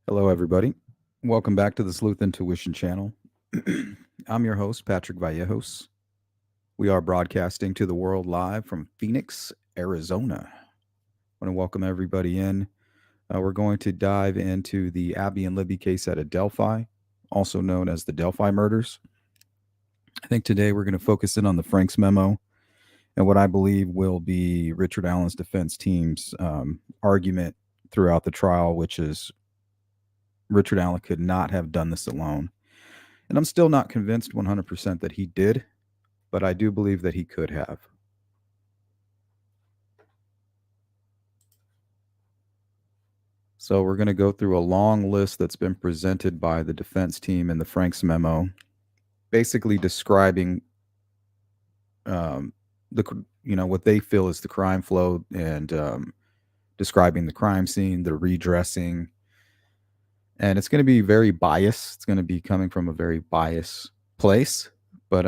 Hello, everybody. Welcome back to the Sleuth Intuition channel. I'm your host, Patrick Vallejos. We are broadcasting to the world live from Phoenix, Arizona. I want to welcome everybody in. We're going to dive into the Abby and Libby case out of Delphi, also known as the Delphi murders. I think today we're going to focus in on the Franks memo and what I believe will be Richard Allen's defense team's argument throughout the trial, which is Richard Allen could not have done this alone. And I'm still not convinced 100% that he did, but I do believe that he could have. So we're going to go through a long list that's been presented by the defense team in the Franks memo, basically describing the what they feel is the crime flow and describing the crime scene, the redressing, and it's going to be very biased. It's going to be coming from a very biased place, but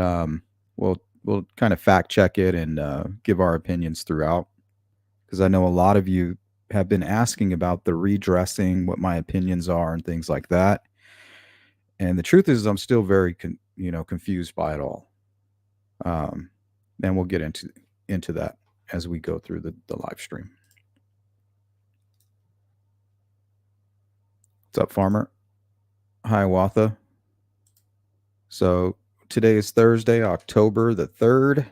we'll kind of fact check it and give our opinions throughout, because I know a lot of you have been asking about the redressing, what my opinions are, and things like that. And the truth is, I'm still very confused by it all. And we'll get into that as we go through the live stream. What's up, Farmer? Hi, Watha. So today is Thursday, October the 3rd.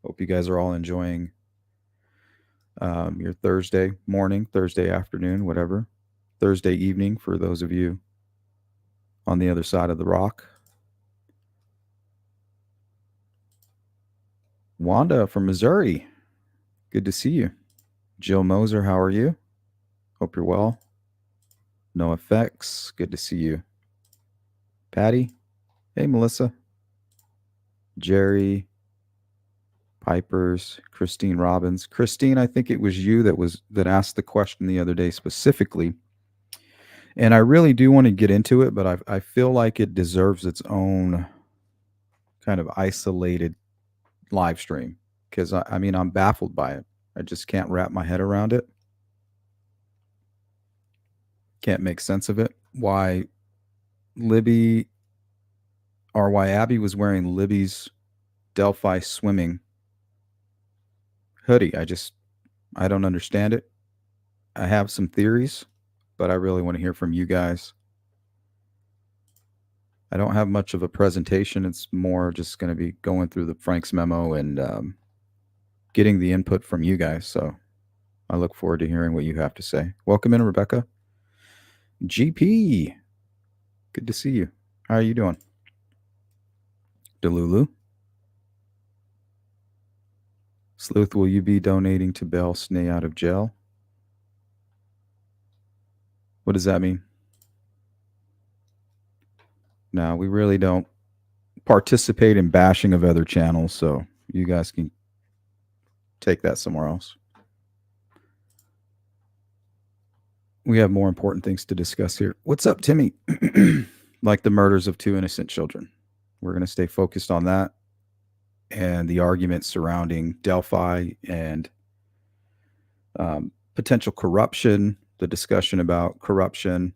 Hope you guys are all enjoying your Thursday morning, Thursday afternoon, whatever. Thursday evening for those of you on the other side of the rock. Wanda from Missouri. Good to see you. Jill Moser, how are you? Hope you're well. No effects. Good to see you. Patty. Hey, Melissa. Jerry. Pipers. Christine Robbins. Christine, I think it was you that asked the question the other day specifically. And I really do want to get into it, but I feel like it deserves its own kind of isolated live stream, because I mean, I'm baffled by it. I just can't wrap my head around it. Can't make sense of it. Why Libby or why Abby was wearing Libby's Delphi swimming hoodie. I don't understand it. I have some theories, but I really want to hear from you guys. I don't have much of a presentation. It's more just going to be going through the Frank's memo and getting the input from you guys. So I look forward to hearing what you have to say. Welcome in, Rebecca. GP, good to see you. How are you doing? Delulu. Sleuth, will you be donating to bail Snay out of jail? What does that mean? No, we really don't participate in bashing of other channels, so you guys can take that somewhere else. We have more important things to discuss here. What's up, Timmy? Like the murders of 2 innocent children. We're going to stay focused on that and the argument surrounding Delphi and potential corruption, the discussion about corruption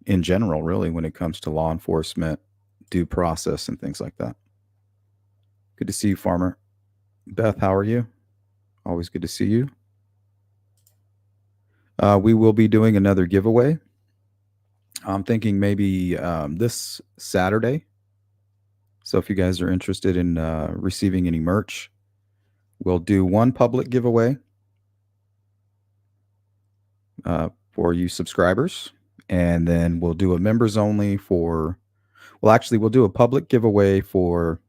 in general, really, when it comes to law enforcement, due process, and things like that. Good to see you, Farmer. Beth, how are you? Always good to see you. We will be doing another giveaway. I'm thinking maybe this Saturday. So if you guys are interested in receiving any merch, we'll do one public giveaway for you subscribers. And then we'll do a members only for, well, actually, we'll do a public giveaway for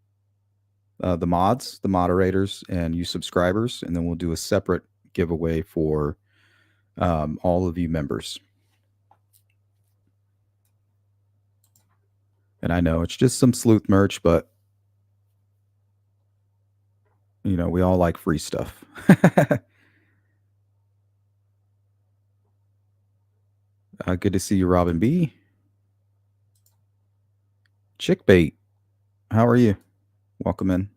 the mods, the moderators, and you subscribers. And then we'll do a separate giveaway for all of you members. And I know it's just some sleuth merch, but we all like free stuff. Good to see you, Robin B. Chickbait, how are you? Welcome in.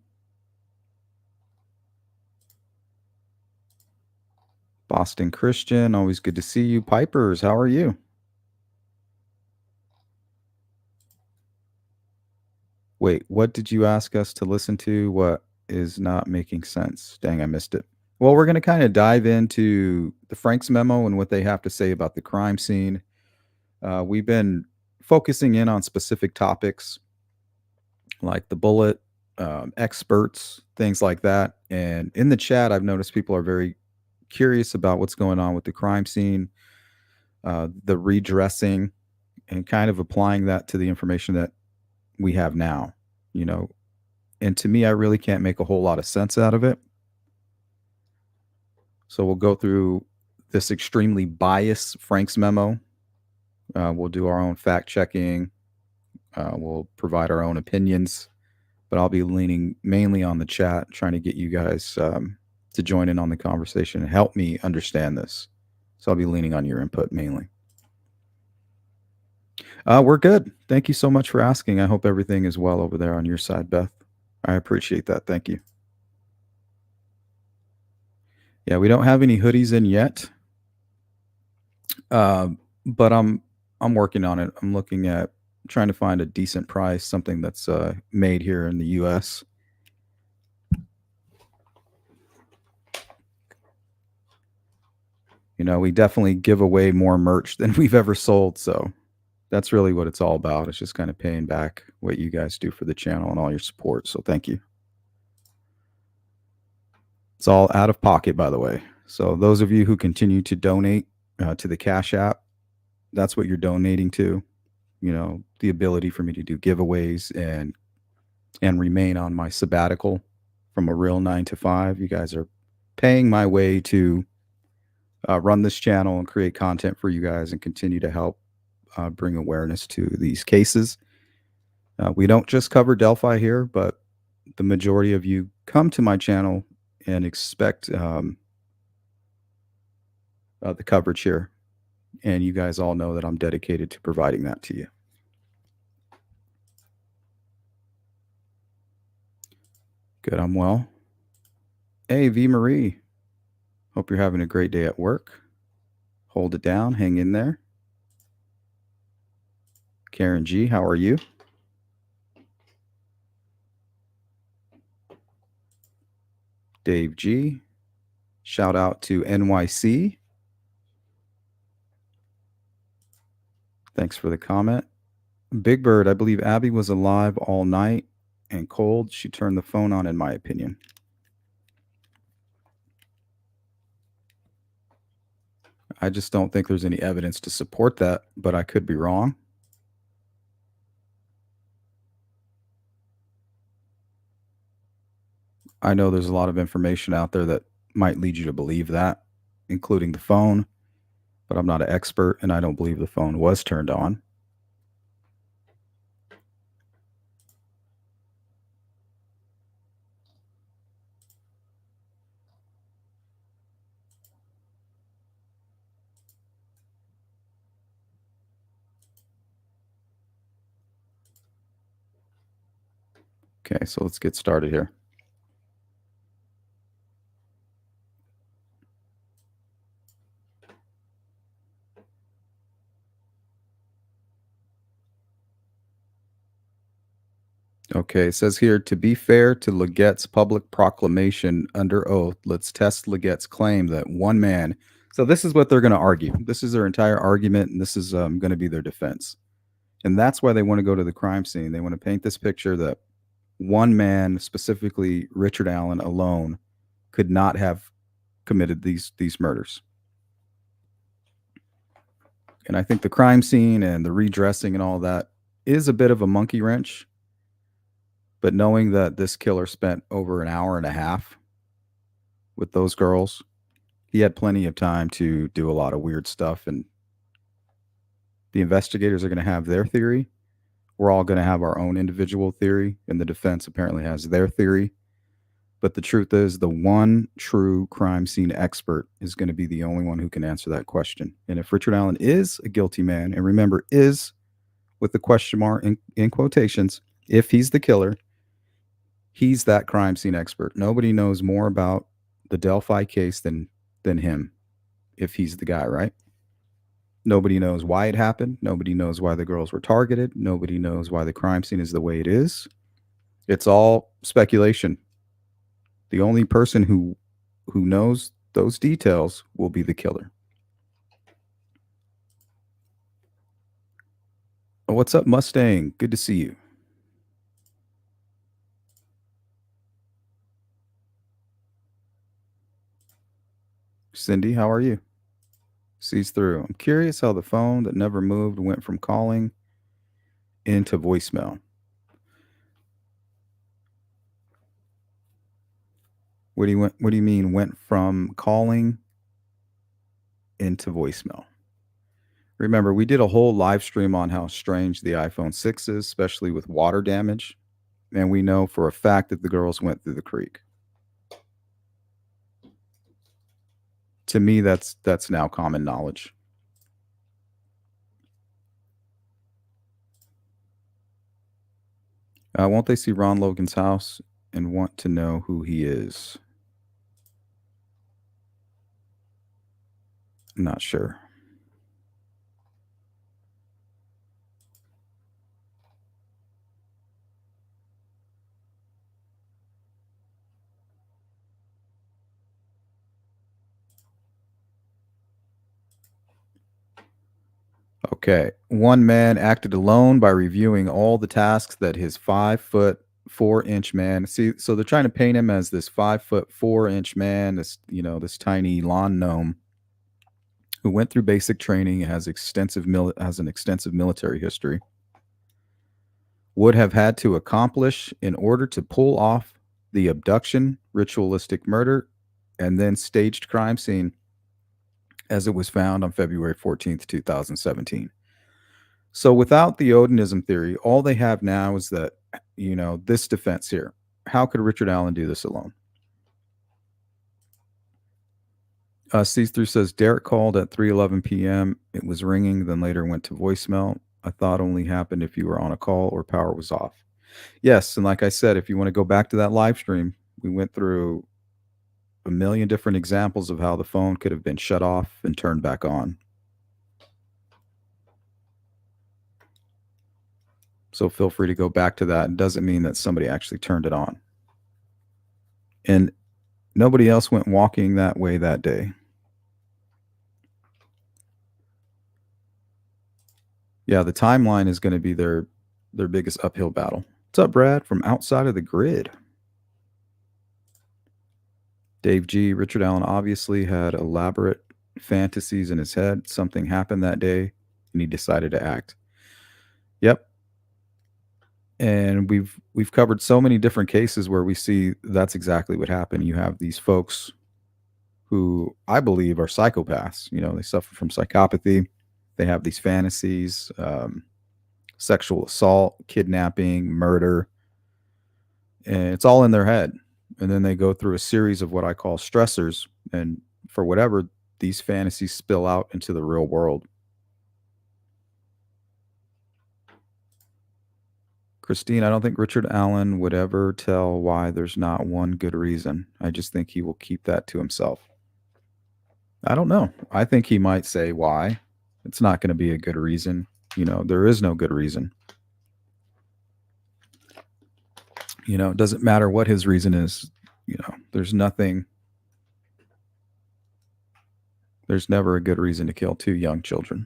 Boston Christian, always good to see you. Pipers, how are you? Wait, what did you ask us to listen to? What is not making sense? Dang, I missed it. Well, we're going to kind of dive into the Frank's memo and what they have to say about the crime scene. We've been focusing in on specific topics like the bullet, experts, things like that. And in the chat, I've noticed people are very curious about what's going on with the crime scene, the redressing, and kind of applying that to the information that we have now. You know, and to me, I really can't make a whole lot of sense out of it. So we'll go through this extremely biased Frank's memo. We'll do our own fact checking. We'll provide our own opinions, but I'll be leaning mainly on the chat, trying to get you guys to join in on the conversation and help me understand this. So I'll be leaning on your input mainly. We're good. Thank you so much for asking. I hope everything is well over there on your side, Beth. I appreciate that. Thank you. Yeah, we don't have any hoodies in yet, but I'm working on it. I'm looking at trying to find a decent price, something that's made here in the U.S. You know, we definitely give away more merch than we've ever sold, so that's really what it's all about. It's just kind of paying back what you guys do for the channel and all your support. So thank you. It's all out of pocket, by the way. So those of you who continue to donate to the Cash App, that's what you're donating to. You know, the ability for me to do giveaways and remain on my sabbatical from a real 9 to 5. You guys are paying my way to run this channel and create content for you guys and continue to help bring awareness to these cases. We don't just cover Delphi here, but the majority of you come to my channel and expect the coverage here. And you guys all know that I'm dedicated to providing that to you. Good, I'm well. Hey, V Marie. Hope you're having a great day at work. Hold it down, hang in there. Karen G, how are you? Dave G, shout out to NYC. Thanks for the comment. Big Bird, I believe Abby was alive all night and cold. She turned the phone on, in my opinion. I just don't think there's any evidence to support that, but I could be wrong. I know there's a lot of information out there that might lead you to believe that, including the phone, but I'm not an expert and I don't believe the phone was turned on. Okay, so let's get started here. Okay, it says here, to be fair to Legette's public proclamation under oath, let's test Legette's claim that one man. So this is what they're going to argue. This is their entire argument, and this is going to be their defense. And that's why they want to go to the crime scene. They want to paint this picture that one man, specifically Richard Allen alone, could not have committed these murders. And I think the crime scene and the redressing and all that is a bit of a monkey wrench. But knowing that this killer spent over an hour and a half with those girls, he had plenty of time to do a lot of weird stuff. And the investigators are going to have their theory. We're all going to have our own individual theory. And the defense apparently has their theory. But the truth is, the one true crime scene expert is going to be the only one who can answer that question. And if Richard Allen is a guilty man, and remember, is with the question mark in quotations, if he's the killer, he's that crime scene expert. Nobody knows more about the Delphi case than him. if he's the guy, right? Nobody knows why it happened. Nobody knows why the girls were targeted. Nobody knows why the crime scene is the way it is. It's all speculation. The only person who knows those details will be the killer. Oh, what's up, Mustang? Good to see you. Cindy, how are you? Sees through. I'm curious how the phone that never moved went from calling into voicemail. What do you mean went from calling into voicemail? Remember, we did a whole live stream on how strange the iPhone 6 is, especially with water damage, and we know for a fact that the girls went through the creek. To me, that's now common knowledge. Won't they see Ron Logan's house and want to know who he is? I'm not sure. Okay. One man acted alone by reviewing all the tasks that his 5'4" man. See, so they're trying to paint him as this 5'4" man, this tiny lawn gnome who went through basic training, has an extensive military history, would have had to accomplish in order to pull off the abduction, ritualistic murder, and then staged crime scene as it was found on February 14th, 2017. So without the Odinism theory, all they have now is that, this defense here. How could Richard Allen do this alone? See-through says Derek called at 3:11 p.m. It was ringing, then later went to voicemail. I thought only happened if you were on a call or power was off. Yes, and like I said, if you want to go back to that live stream, we went through a million different examples of how the phone could have been shut off and turned back on. So feel free to go back to that. It doesn't mean that somebody actually turned it on. And nobody else went walking that way that day. Yeah, the timeline is going to be their biggest uphill battle. What's up, Brad? From outside of the grid. Dave G. Richard Allen obviously had elaborate fantasies in his head. Something happened that day, and he decided to act. Yep. And we've covered so many different cases where we see that's exactly what happened. You have these folks who I believe are psychopaths. They suffer from psychopathy. They have these fantasies, sexual assault, kidnapping, murder, and it's all in their head. And then they go through a series of what I call stressors, and for whatever, these fantasies spill out into the real world. Christine, I don't think Richard Allen would ever tell why there's not one good reason. I just think he will keep that to himself. I don't know. I think he might say why. It's not going to be a good reason. There is no good reason. It doesn't matter what his reason is. There's nothing. There's never a good reason to kill two young children.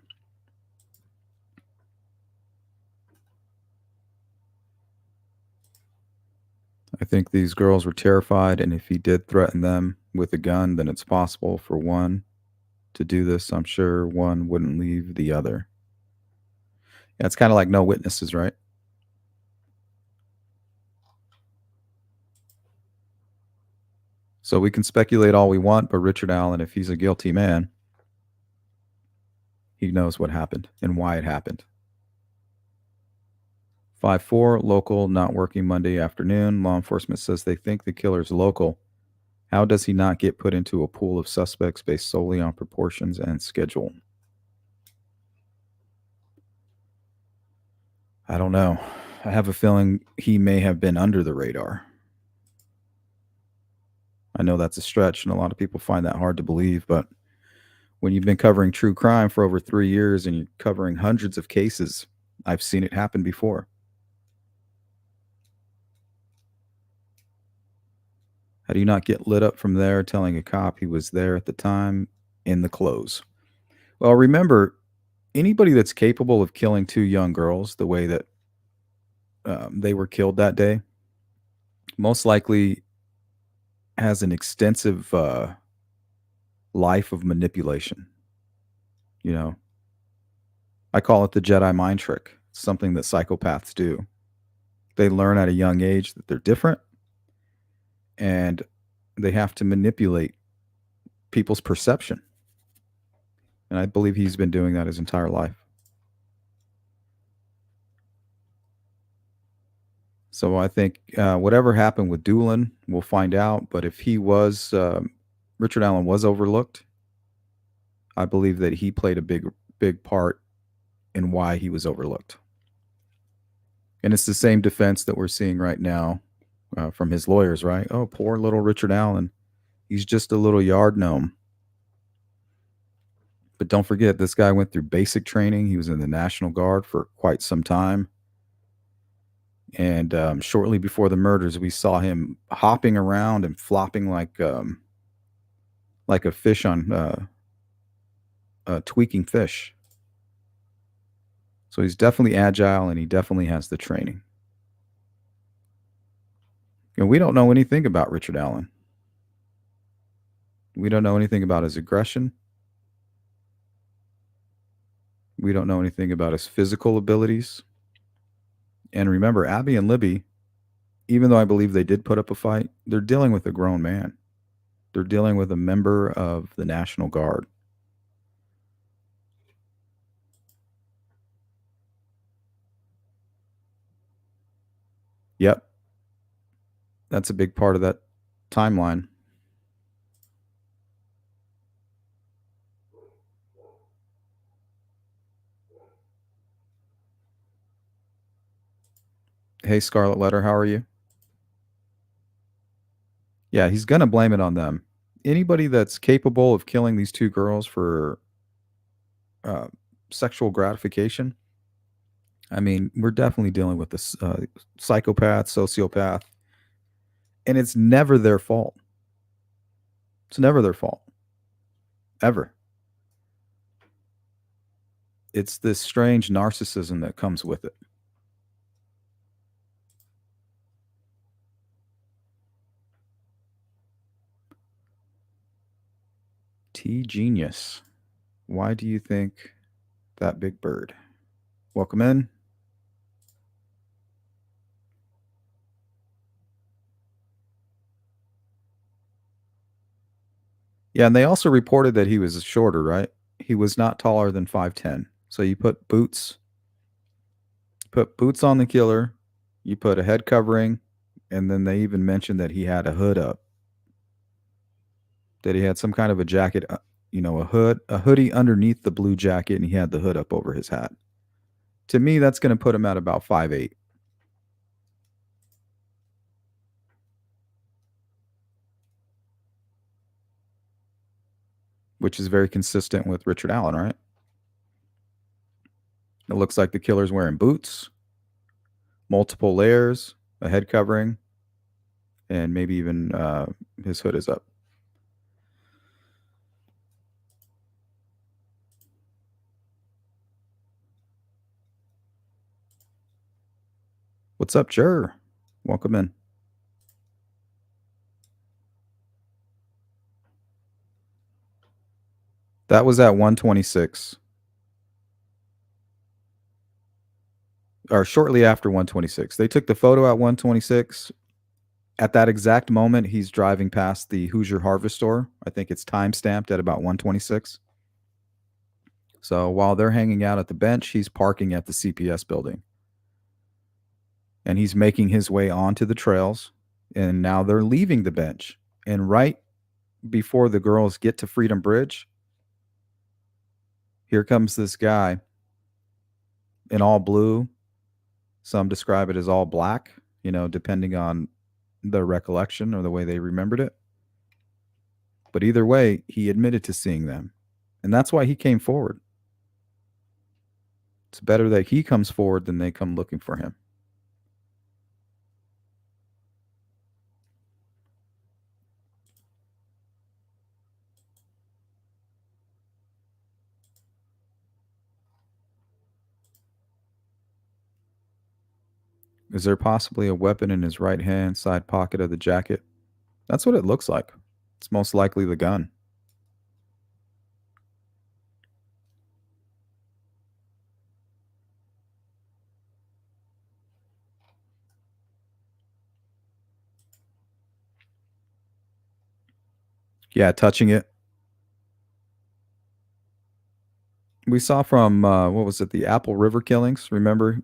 I think these girls were terrified, and if he did threaten them with a gun, then it's possible for one to do this. I'm sure one wouldn't leave the other. Yeah, it's kind of like no witnesses, right? So we can speculate all we want, but Richard Allen, if he's a guilty man, he knows what happened and why it happened. 5-4, local, not working Monday afternoon. Law enforcement says they think the killer's local. How does he not get put into a pool of suspects based solely on proportions and schedule? I don't know. I have a feeling he may have been under the radar. I know that's a stretch, and a lot of people find that hard to believe, but When you've been covering true crime for over 3 years and you're covering hundreds of cases, I've seen it happen before. How do you not get lit up from there telling a cop he was there at the time in the clothes? Well, remember, anybody that's capable of killing two young girls the way that they were killed that day most likely has an extensive life of manipulation. You know, I call it the Jedi mind trick. It's something that psychopaths do. They learn at a young age that they're different and they have to manipulate people's perception. And I believe he's been doing that his entire life. So I think whatever happened with Doolin, we'll find out. But if he was, Richard Allen was overlooked, I believe that he played a big part in why he was overlooked. And it's the same defense that we're seeing right now from his lawyers, right? Oh, poor little Richard Allen. He's just a little yard gnome. But don't forget, this guy went through basic training. He was in the National Guard for quite some time. And shortly before the murders, we saw him hopping around and flopping like a fish on tweaking fish. So he's definitely agile and he definitely has the training. And we don't know anything about Richard Allen. We don't know anything about his aggression. We don't know anything about his physical abilities. And remember, Abby and Libby, even though I believe they did put up a fight, they're dealing with a grown man. They're dealing with a member of the National Guard. Yep. That's a big part of that timeline. Hey, Scarlet Letter, how are you? Yeah, he's going to blame it on them. Anybody that's capable of killing these two girls for uh, sexual gratification, I mean, we're definitely dealing with this psychopath, sociopath, and it's never their fault. It's never their fault, ever. It's this strange narcissism that comes with it. T Genius. Why do you think that big bird? Welcome in. Yeah, and they also reported that he was shorter, right? He was not taller than 5'10". So you put boots on the killer, you put a head covering, and then they even mentioned that he had a hood up. That he had some kind of a jacket, a hoodie underneath the blue jacket, and he had the hood up over his hat. To me, that's going to put him at about 5'8". Which is very consistent with Richard Allen, right? It looks like the killer's wearing boots, multiple layers, a head covering, and maybe even his hood is up. What's up, Jer? Welcome in. That was at 126. Or shortly after 126. They took the photo at 126. At that exact moment, he's driving past the Hoosier Harvest Store. I think it's time stamped at about 126. So while they're hanging out at the bench, he's parking at the CPS building. And he's making his way onto the trails. And now they're leaving the bench. And right before the girls get to Freedom Bridge, here comes this guy in all blue. Some describe it as all black, depending on the recollection or the way they remembered it. But either way, he admitted to seeing them. And that's why he came forward. It's better that he comes forward than they come looking for him. Is there possibly a weapon in his right hand side pocket of the jacket? That's what it looks like. It's most likely the gun. Yeah, touching it. We saw from what was it, the Apple River killings? Remember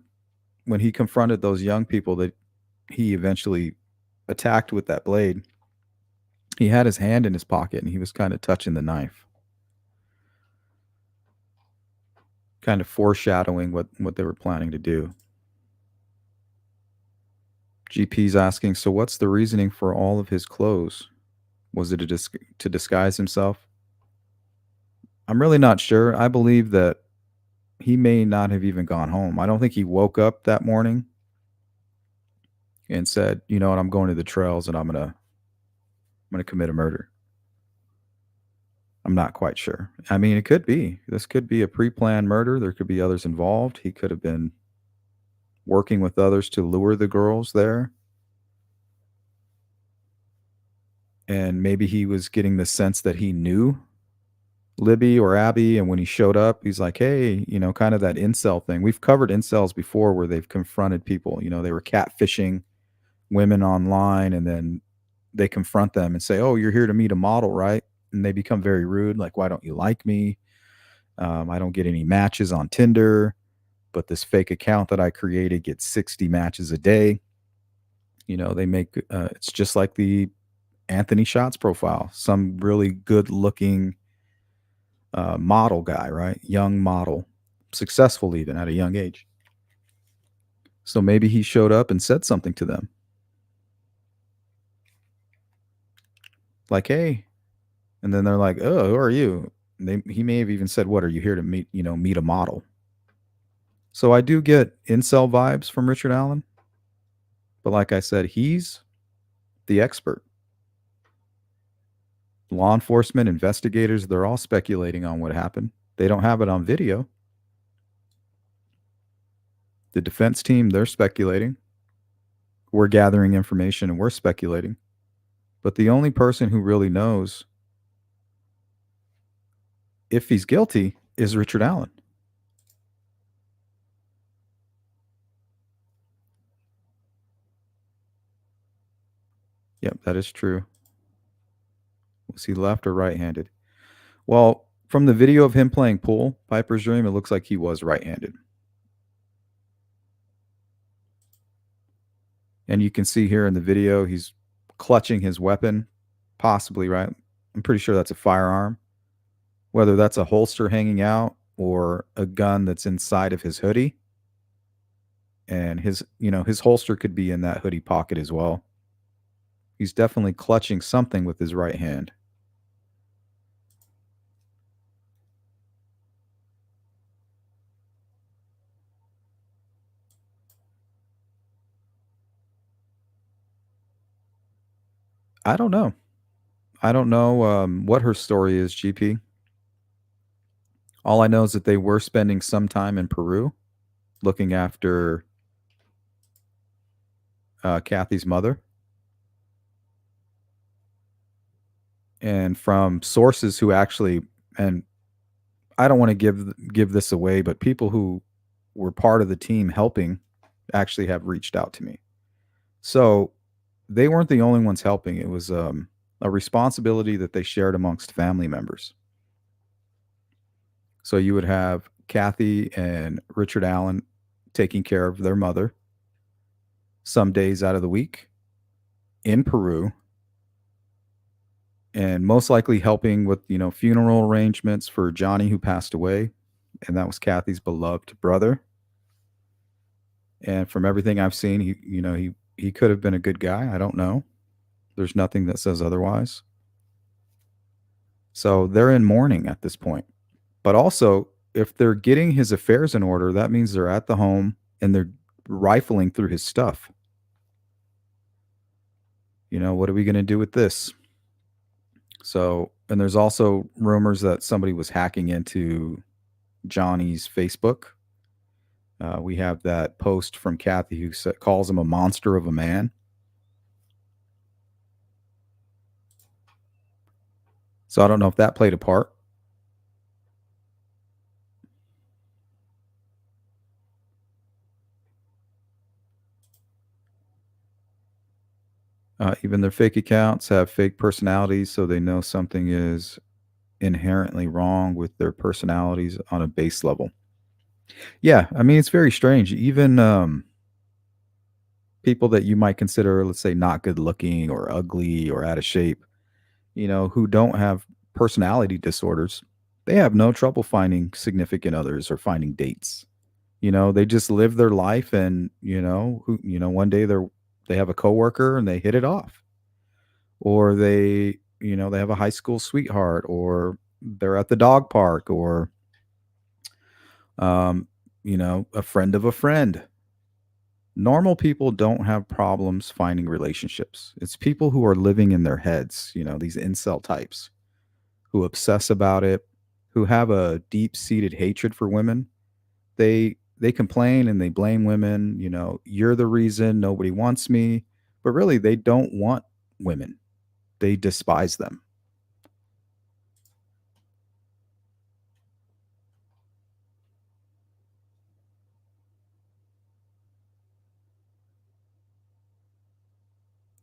when he confronted those young people that he eventually attacked with that blade? He had his hand in his pocket and he was kind of touching the knife, kind of foreshadowing what they were planning to do. GP's asking, so what's the reasoning for all of his clothes? Was it to disguise himself? I'm really not sure. I believe that he may not have even gone home. I don't think he woke up that morning and said, "You know what? I'm going to the trails and I'm gonna commit a murder." I'm not quite sure. I mean, it could be. This could be a pre-planned murder. There could be others involved. He could have been working with others to lure the girls there. And maybe he was getting the sense that he knew Libby or Abby, and when he showed up, he's like, "Hey," kind of that incel thing. We've covered incels before where they've confronted people. They were catfishing women online, and then they confront them and say, "Oh, you're here to meet a model, right?" And they become very rude, like, "Why don't you like me? I don't get any matches on Tinder, but this fake account that I created gets 60 matches a day." They make it's just like the Anthony Shots profile, some really good looking model guy, right? Young model, successful even at a young age. So maybe he showed up and said something to them like, "Hey," and then they're like, "Oh, who are you?" He may have even said, "What are you here to meet? Meet a model." So I do get incel vibes from Richard Allen, but like I said, he's the expert. Law enforcement, investigators, they're all speculating on what happened. They don't have it on video. The defense team, they're speculating. We're gathering information and we're speculating. But the only person who really knows if he's guilty is Richard Allen. Yep, that is true. Was he left or right handed? Well, from the video of him playing pool, Piper's Dream, it looks like he was right handed. And you can see here in the video, he's clutching his weapon, possibly, right? I'm pretty sure that's a firearm. Whether that's a holster hanging out or a gun that's inside of his hoodie. And his holster could be in that hoodie pocket as well. He's definitely clutching something with his right hand. I don't know. I don't know what her story is, GP. All I know is that they were spending some time in Peru looking after Kathy's mother. And from sources who actually, and I don't want to give this away, but people who were part of the team helping actually have reached out to me. So they weren't the only ones helping. It was a responsibility that they shared amongst family members. So you would have Kathy and Richard Allen taking care of their mother some days out of the week in Peru, and most likely helping with, funeral arrangements for Johnny who passed away, and that was Kathy's beloved brother. And from everything I've seen, he could have been a good guy. I don't know. There's nothing that says otherwise. So they're in mourning at this point. But also, if they're getting his affairs in order, that means they're at the home and they're rifling through his stuff. What are we going to do with this? So, and there's also rumors that somebody was hacking into Johnny's Facebook. We have that post from Kathy who calls him a monster of a man. So I don't know if that played a part. Even their fake accounts have fake personalities, so they know something is inherently wrong with their personalities on a base level. Yeah, I mean, it's very strange. Even people that you might consider, let's say, not good looking or ugly or out of shape, who don't have personality disorders, they have no trouble finding significant others or finding dates. They just live their life and, one day they have a coworker and they hit it off. Or they have a high school sweetheart or they're at the dog park or um, a friend of a friend. Normal people don't have problems finding relationships. It's people who are living in their heads, these incel types who obsess about it, who have a deep-seated hatred for women. They complain and they blame women, you're the reason nobody wants me, but really they don't want women. They despise them.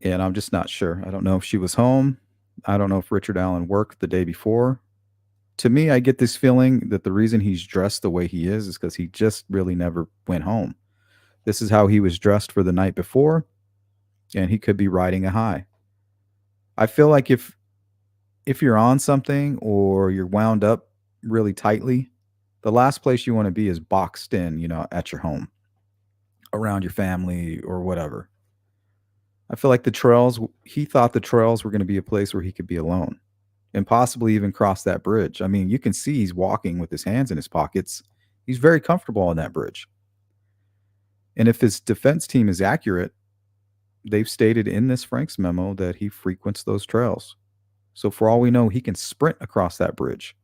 And I'm just not sure. I don't know if she was home. I don't know if Richard Allen worked the day before. To me, I get this feeling that the reason he's dressed the way he is because he just really never went home. This is how he was dressed for the night before, and he could be riding a high. I feel like if you're on something or you're wound up really tightly, the last place you want to be is boxed in, at your home, around your family or whatever. I feel like he thought the trails were going to be a place where he could be alone and possibly even cross that bridge. I mean, you can see he's walking with his hands in his pockets. He's very comfortable on that bridge. And if his defense team is accurate, they've stated in this Franks memo that he frequents those trails. So for all we know, he can sprint across that bridge.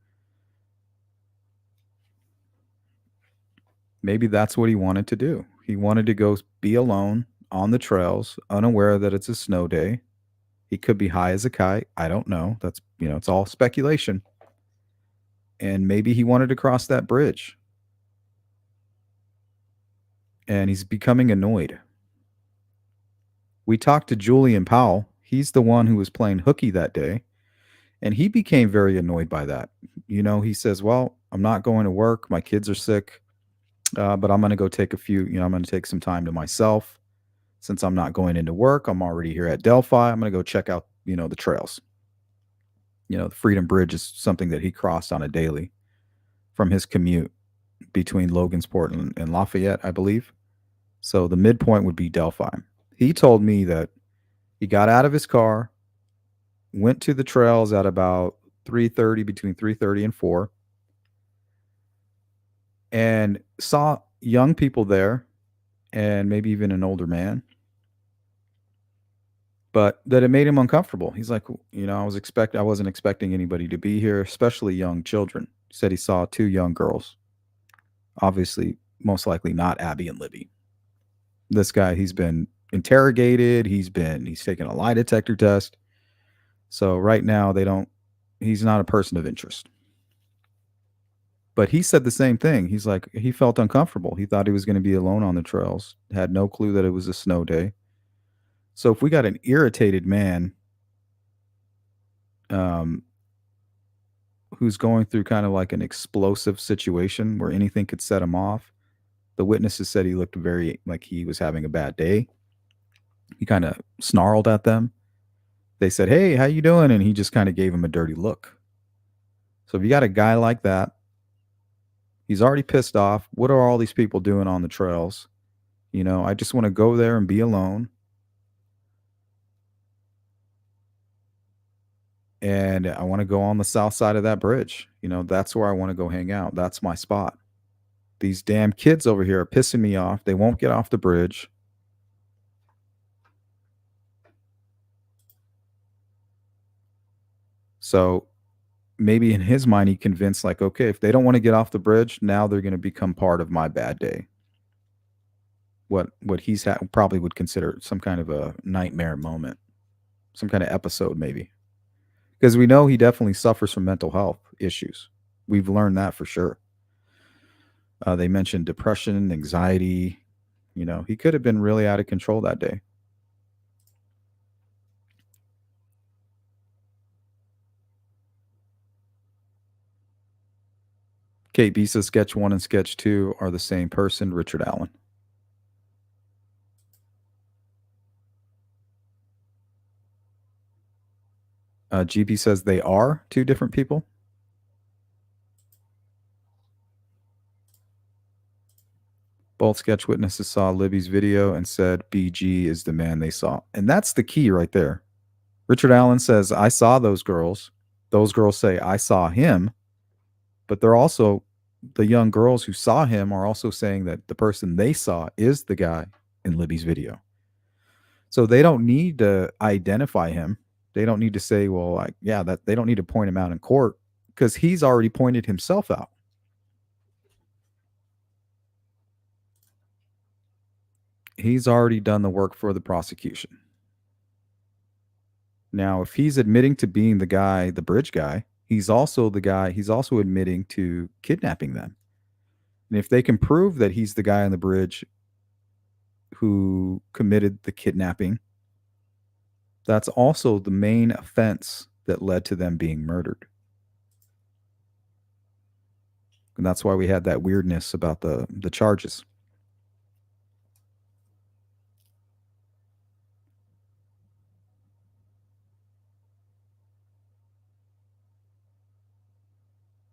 Maybe that's what he wanted to do. He wanted to go be alone on the trails, unaware that it's a snow day. He could be high as a kite. I don't know. That's, it's all speculation. And maybe he wanted to cross that bridge. And he's becoming annoyed. We talked to Julian Powell. He's the one who was playing hooky that day. And he became very annoyed by that. He says, well, I'm not going to work. My kids are sick. But I'm going to go take I'm going to take some time to myself. Since I'm not going into work, I'm already here at Delphi. I'm going to go check out, the trails. The Freedom Bridge is something that he crossed on a daily from his commute between Logansport and Lafayette, I believe. So the midpoint would be Delphi. He told me that he got out of his car, went to the trails at about 3:30, between 3:30 and 4, and saw young people there and maybe even an older man, but that it made him uncomfortable. He's like, I wasn't expecting anybody to be here, especially young children. He said he saw two young girls. Obviously, most likely not Abby and Libby. This guy, he's been interrogated, he's taken a lie detector test. So right now he's not a person of interest. But he said the same thing. He's like, he felt uncomfortable. He thought he was going to be alone on the trails, had no clue that it was a snow day. So if we got an irritated man um, who's going through kind of like an explosive situation where anything could set him off, the witnesses said he looked very like he was having a bad day. He kind of snarled at them. They said, "Hey, how you doing?" And he just kind of gave him a dirty look. So if you got a guy like that, he's already pissed off. What are all these people doing on the trails? I just want to go there and be alone. and I want to go on the south side of that bridge. That's where I want to go hang out. That's my spot. These damn kids over here are pissing me off. They won't get off the bridge. So maybe in his mind, he convinced, like, okay, if they don't want to get off the bridge, now they're going to become part of my bad day. What he's probably would consider some kind of a nightmare moment, some kind of episode, maybe. Because we know he definitely suffers from mental health issues. We've learned that for sure. They mentioned depression, anxiety. He could have been really out of control that day. Kate B says sketch 1 and sketch 2 are the same person, Richard Allen. GP says they are two different people. Both sketch witnesses saw Libby's video and said BG is the man they saw. And that's the key right there. Richard Allen says, I saw those girls. Those girls say, I saw him. But they're also, the young girls who saw him are also saying that the person they saw is the guy in Libby's video. So they don't need to identify him. They don't need to say, well, that they don't need to point him out in court because he's already pointed himself out. He's already done the work for the prosecution. Now, if he's admitting to being the guy, the bridge guy, he's also admitting to kidnapping them. And if they can prove that he's the guy on the bridge who committed the kidnapping, that's also the main offense that led to them being murdered. And that's why we had that weirdness about the charges.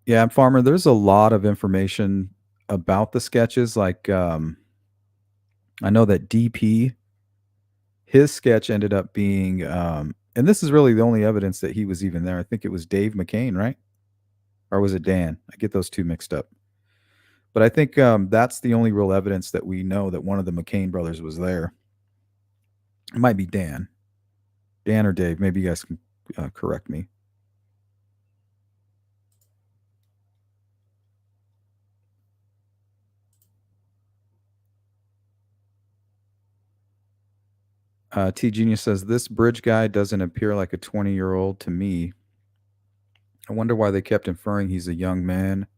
Yeah, Farmer, there's a lot of information about the sketches. Like, I know that DP, his sketch ended up being, and this is really the only evidence that he was even there. I think it was Dave McCain, right? Or was it Dan? I get those two mixed up. But I think that's the only real evidence that we know that one of the McCain brothers was there. It might be Dan. Dan or Dave. Maybe you guys can correct me. T Genius says, this bridge guy doesn't appear like a 20-year-old to me. I wonder why they kept inferring he's a young man.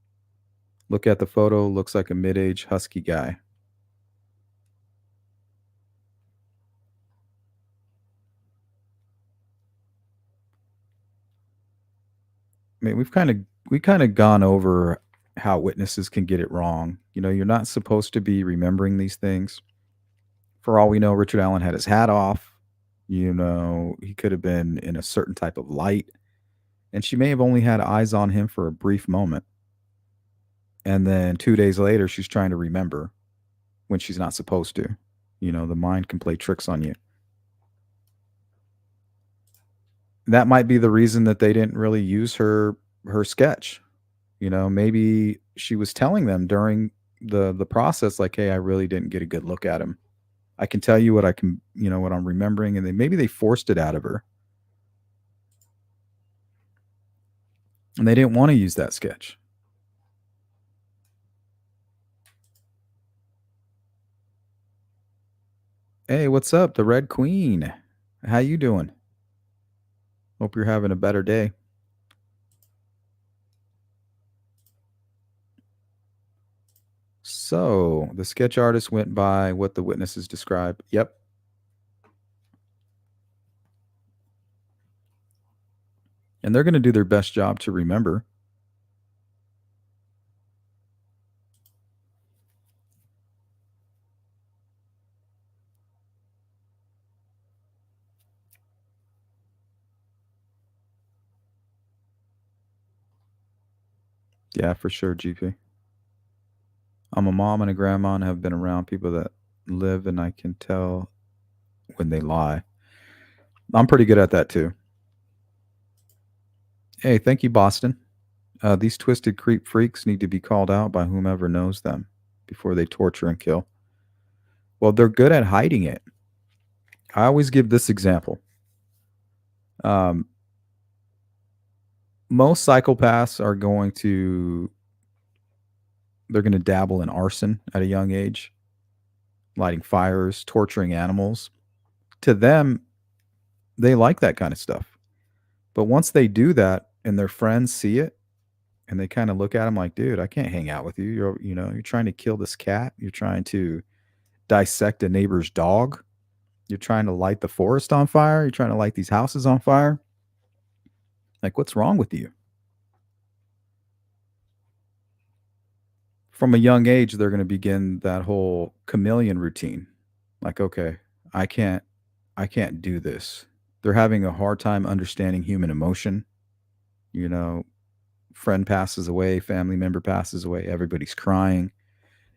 Look at the photo, looks like a mid-age husky guy. I mean, we've kind of gone over how witnesses can get it wrong. You're not supposed to be remembering these things. For all we know, Richard Allen had his hat off. He could have been in a certain type of light. And she may have only had eyes on him for a brief moment. And then 2 days later, she's trying to remember when she's not supposed to. The mind can play tricks on you. That might be the reason that they didn't really use her sketch. Maybe she was telling them during the process, like, hey, I really didn't get a good look at him. I can tell you what what I'm remembering, and maybe they forced it out of her. And they didn't want to use that sketch. Hey, what's up? The Red Queen. How you doing? Hope you're having a better day. So, the sketch artist went by what the witnesses described. Yep. And they're going to do their best job to remember. Yeah, for sure, GP. I'm a mom and a grandma and have been around people that live, and I can tell when they lie. I'm pretty good at that too. Hey, thank you, Boston. These twisted creep freaks need to be called out by whomever knows them before they torture and kill. Well, they're good at hiding it. I always give this example. Um, most psychopaths are they're going to dabble in arson at a young age, lighting fires, torturing animals. To them, they like that kind of stuff. But once they do that and their friends see it and they kind of look at them like, dude, I can't hang out with you. You're trying to kill this cat. You're trying to dissect a neighbor's dog. You're trying to light the forest on fire. You're trying to light these houses on fire. Like, what's wrong with you? From a young age, they're going to begin that whole chameleon routine. Like, okay, I can't, I can't do this. They're having a hard time understanding human emotion. You know, friend passes away, family member passes away, everybody's crying,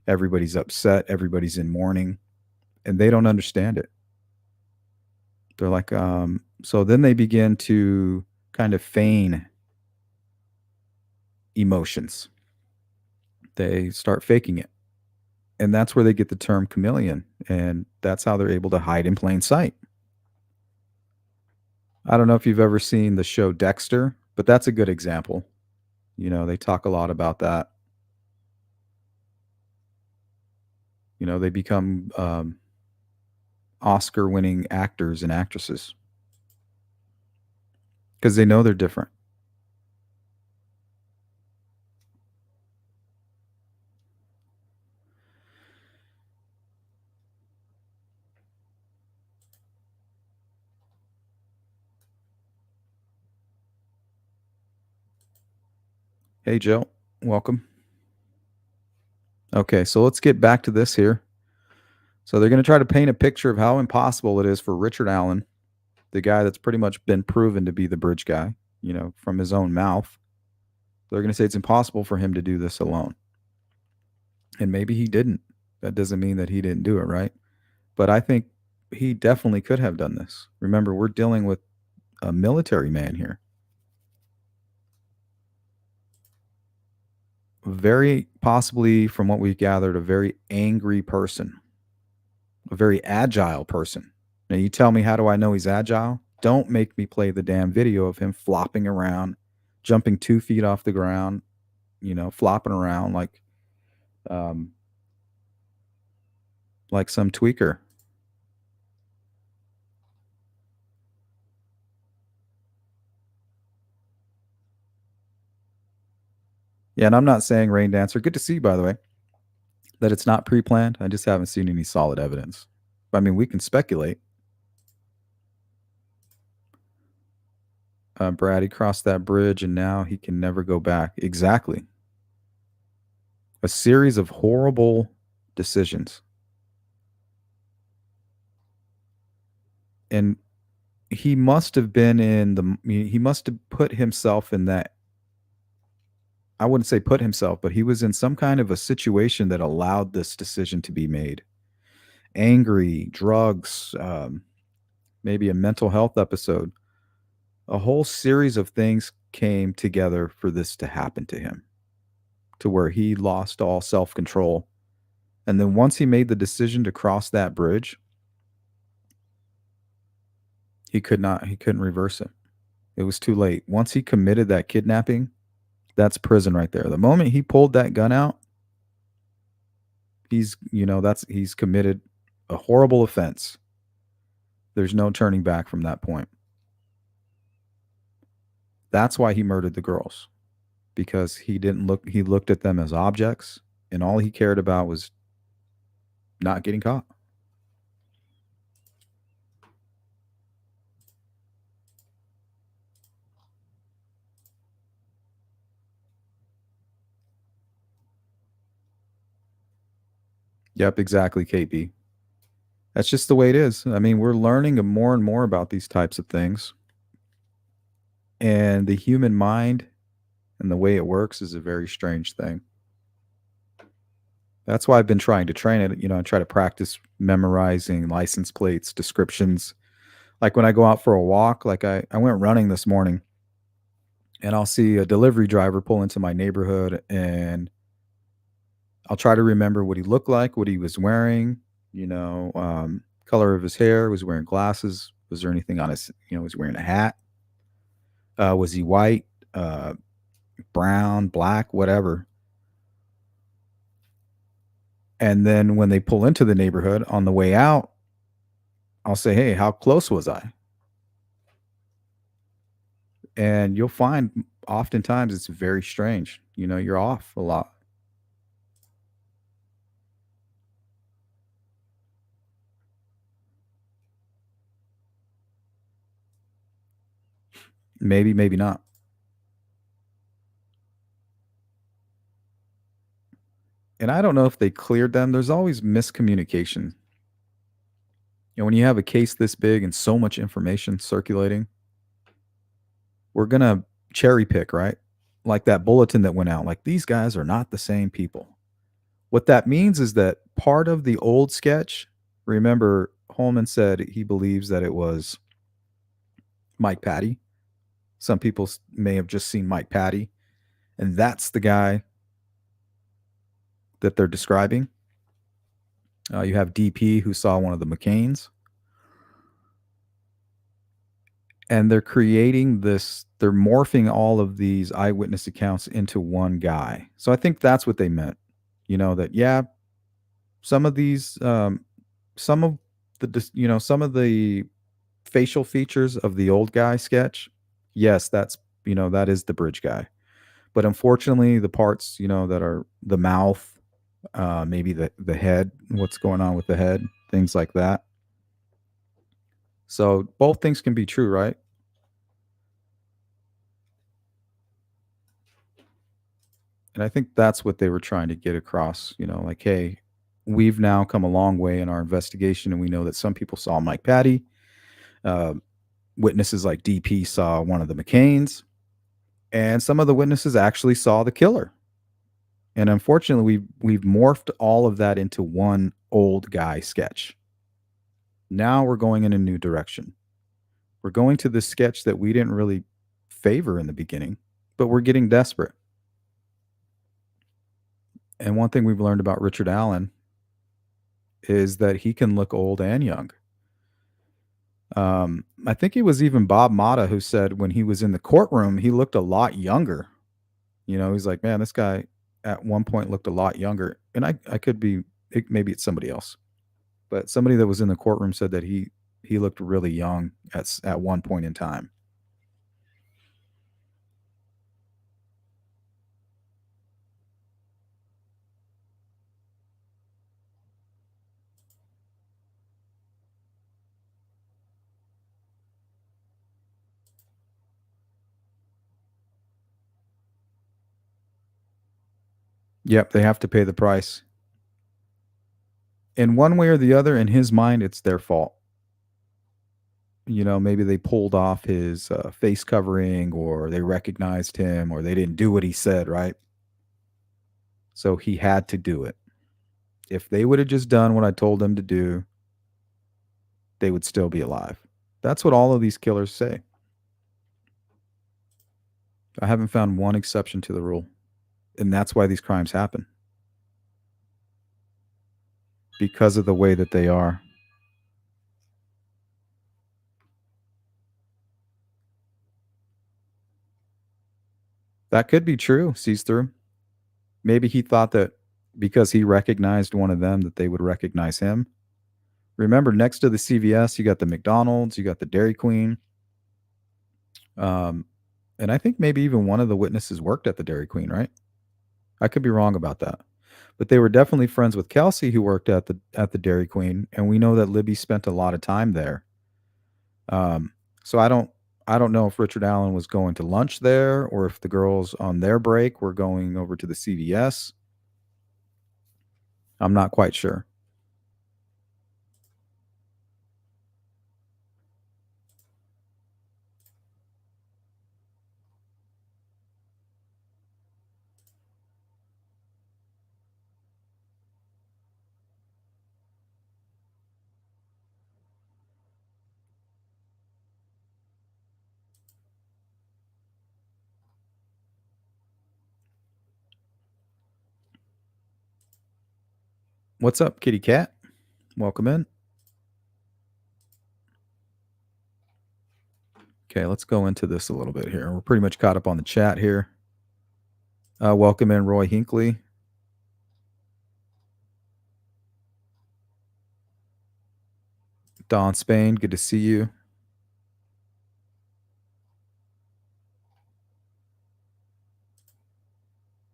everybody's upset, everybody's in mourning, and they don't understand it. They're like, so then they begin to kind of feign emotions. They start faking it. And that's where they get the term chameleon. And that's how they're able to hide in plain sight. I don't know if you've ever seen the show Dexter, but that's a good example. They talk a lot about that. They become Oscar winning actors and actresses because they know they're different. Hey, Joe, welcome. Okay, so let's get back to this here. So they're going to try to paint a picture of how impossible it is for Richard Allen, the guy that's pretty much been proven to be the bridge guy, from his own mouth. They're going to say it's impossible for him to do this alone. And maybe he didn't. That doesn't mean that he didn't do it, right? But I think he definitely could have done this. Remember, we're dealing with a military man here. Very possibly, from what we've gathered, a very angry person, a very agile person. Now, you tell me, how do I know he's agile? Don't make me play the damn video of him flopping around, jumping 2 feet off the ground, flopping around um, like some tweaker. Yeah, and I'm not saying Rain Dancer. Good to see you, by the way. That it's not pre-planned. I just haven't seen any solid evidence. I mean, we can speculate. Brad, he crossed that bridge and now he can never go back. Exactly. A series of horrible decisions. And he must have been he must have put himself in that. I wouldn't say put himself, but he was in some kind of a situation that allowed this decision to be made. Angry, drugs, maybe a mental health episode. A whole series of things came together for this to happen to him, to where he lost all self control. And then once he made the decision to cross that bridge, he couldn't reverse it. It was too late. Once he committed that kidnapping, that's prison right there. The moment he pulled that gun out, he's committed a horrible offense. There's no turning back from that point. That's why he murdered the girls, because he looked at them as objects, and all he cared about was not getting caught. Yep, exactly, KB. That's just the way it is. I mean, we're learning more and more about these types of things. And the human mind and the way it works is a very strange thing. That's why I've been trying to train it. I try to practice memorizing license plates, descriptions. Like when I go out for a walk, like I went running this morning and I'll see a delivery driver pull into my neighborhood, and I'll try to remember what he looked like, what he was wearing, color of his hair, was he wearing glasses, was there anything on his, was he wearing a hat, was he white, uh, brown, black, whatever. And then when they pull into the neighborhood on the way out, I'll say, "Hey, how close was I?" And you'll find oftentimes it's very strange. You're off a lot. Maybe, maybe not. And I don't know if they cleared them. There's always miscommunication. When you have a case this big and so much information circulating, we're going to cherry pick, right? Like that bulletin that went out, like these guys are not the same people. What that means is that part of the old sketch, remember, Holman said he believes that it was Mike Patty. Some people may have just seen Mike Patty, and that's the guy that they're describing. You have DP who saw one of the McCains, and they're creating this. They're morphing all of these eyewitness accounts into one guy. So I think that's what they meant. That yeah, some of these, some of some of the facial features of the old guy sketch. Yes, that is the bridge guy. But unfortunately, the parts that are the mouth, maybe the head, what's going on with the head, things like that. So both things can be true, right? And I think that's what they were trying to get across, like, hey, we've now come a long way in our investigation, and we know that some people saw Mike Patty. Uh, Witnesses like DP saw one of the McCains, and some of the witnesses actually saw the killer. And unfortunately, we've morphed all of that into one old guy sketch. Now we're going in a new direction. We're going to this sketch that we didn't really favor in the beginning, but we're getting desperate. And one thing we've learned about Richard Allen is that he can look old and young. I think it was even Bob Motta who said when he was in the courtroom, he looked a lot younger. He's like, man, this guy at one point looked a lot younger. And I could be, maybe it's somebody else, but somebody that was in the courtroom said that he looked really young at one point in time. Yep, they have to pay the price. In one way or the other, in his mind, it's their fault. Maybe they pulled off his face covering, or they recognized him, or they didn't do what he said, right? So he had to do it. If they would have just done what I told them to do, they would still be alive. That's what all of these killers say. I haven't found one exception to the rule. And that's why these crimes happen, because of the way that they are. That could be true, sees through. Maybe he thought that because he recognized one of them that they would recognize him. Remember, next to the CVS, you got the McDonald's, you got the Dairy Queen. Um, and I think maybe even one of the witnesses worked at the Dairy Queen, right? I could be wrong about that. But they were definitely friends with Kelsey, who worked at the Dairy Queen, and we know that Libby spent a lot of time there. So I don't know if Richard Allen was going to lunch there, or if the girls on their break were going over to the CVS. I'm not quite sure. What's up, kitty cat? Welcome in. Okay, let's go into this a little bit here. We're pretty much caught up on the chat here. Welcome in, Roy Hinckley. Don Spain, good to see you.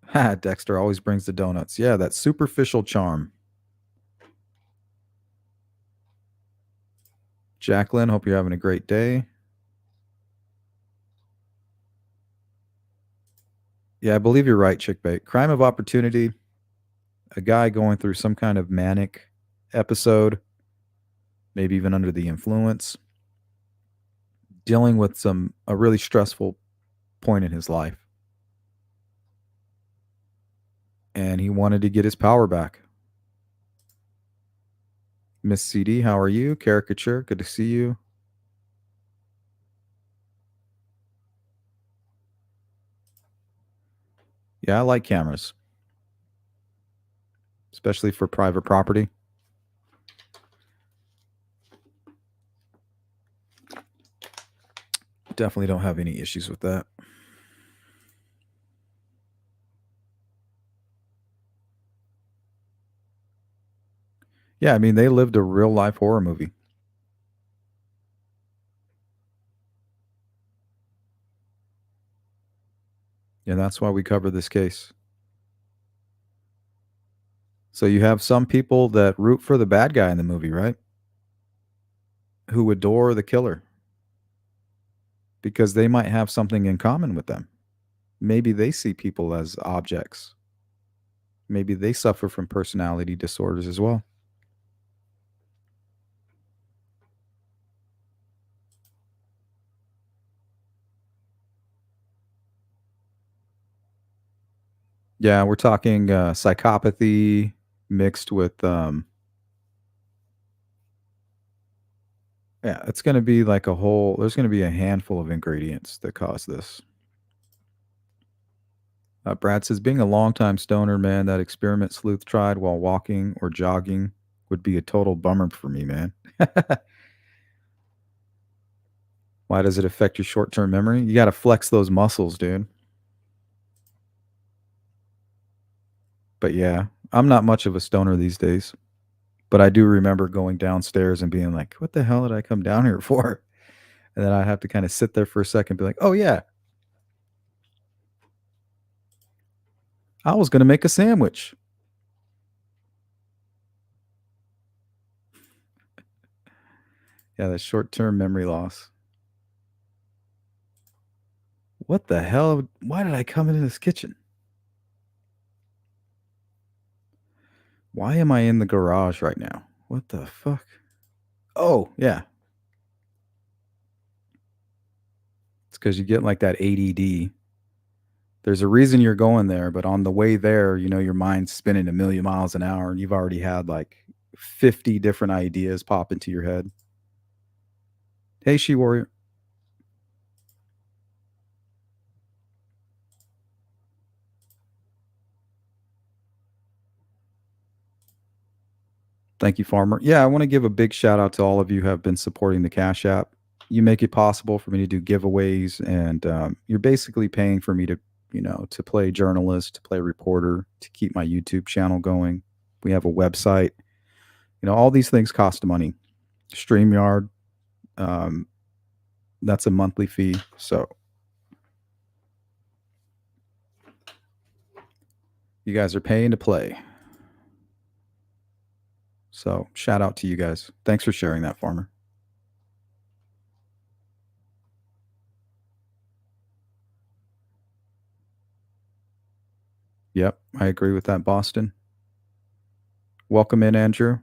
Ha, Dexter always brings the donuts. Yeah, that superficial charm. Jacqueline, hope you're having a great day. Yeah, I believe you're right, Chickbait. Crime of opportunity. A guy going through some kind of manic episode, maybe even under the influence, dealing with a really stressful point in his life. And he wanted to get his power back. Miss CD, how are you? Caricature, good to see you. Yeah, I like cameras, especially for private property. Definitely don't have any issues with that. Yeah, I mean, they lived a real life horror movie. And that's why we cover this case. So you have some people that root for the bad guy in the movie, right? Who adore the killer because they might have something in common with them. Maybe they see people as objects. Maybe they suffer from personality disorders as well. Yeah, we're talking psychopathy mixed with yeah, it's going to be like a whole there's going to be a handful of ingredients that cause this. Brad says being a longtime stoner, man, that experiment Sleuth tried while walking or jogging would be a total bummer for me, man. Why does it affect your short-term memory? You got to flex those muscles, dude. But yeah, I'm not much of a stoner these days. But I do remember going downstairs and being like, "What the hell did I come down here for?" And then I have to kind of sit there for a second, and be like, "Oh yeah, I was gonna make a sandwich." Yeah, that short-term memory loss. What the hell? Why did I come into this kitchen? Why am I in the garage right now? What the fuck? Oh, yeah. It's because you get like that ADD. There's a reason you're going there, but on the way there, your mind's spinning a million miles an hour and you've already had like 50 different ideas pop into your head. Hey, She Warrior. Thank you, Farmer. Yeah, I want to give a big shout out to all of you who have been supporting the Cash App. You make it possible for me to do giveaways, and you're basically paying for me to play journalist, to play reporter, to keep my YouTube channel going. We have a website. All these things cost money. StreamYard, um, that's a monthly fee. So you guys are paying to play. So shout out to you guys. Thanks for sharing that, Farmer. Yep, I agree with that, Boston. Welcome in, Andrew.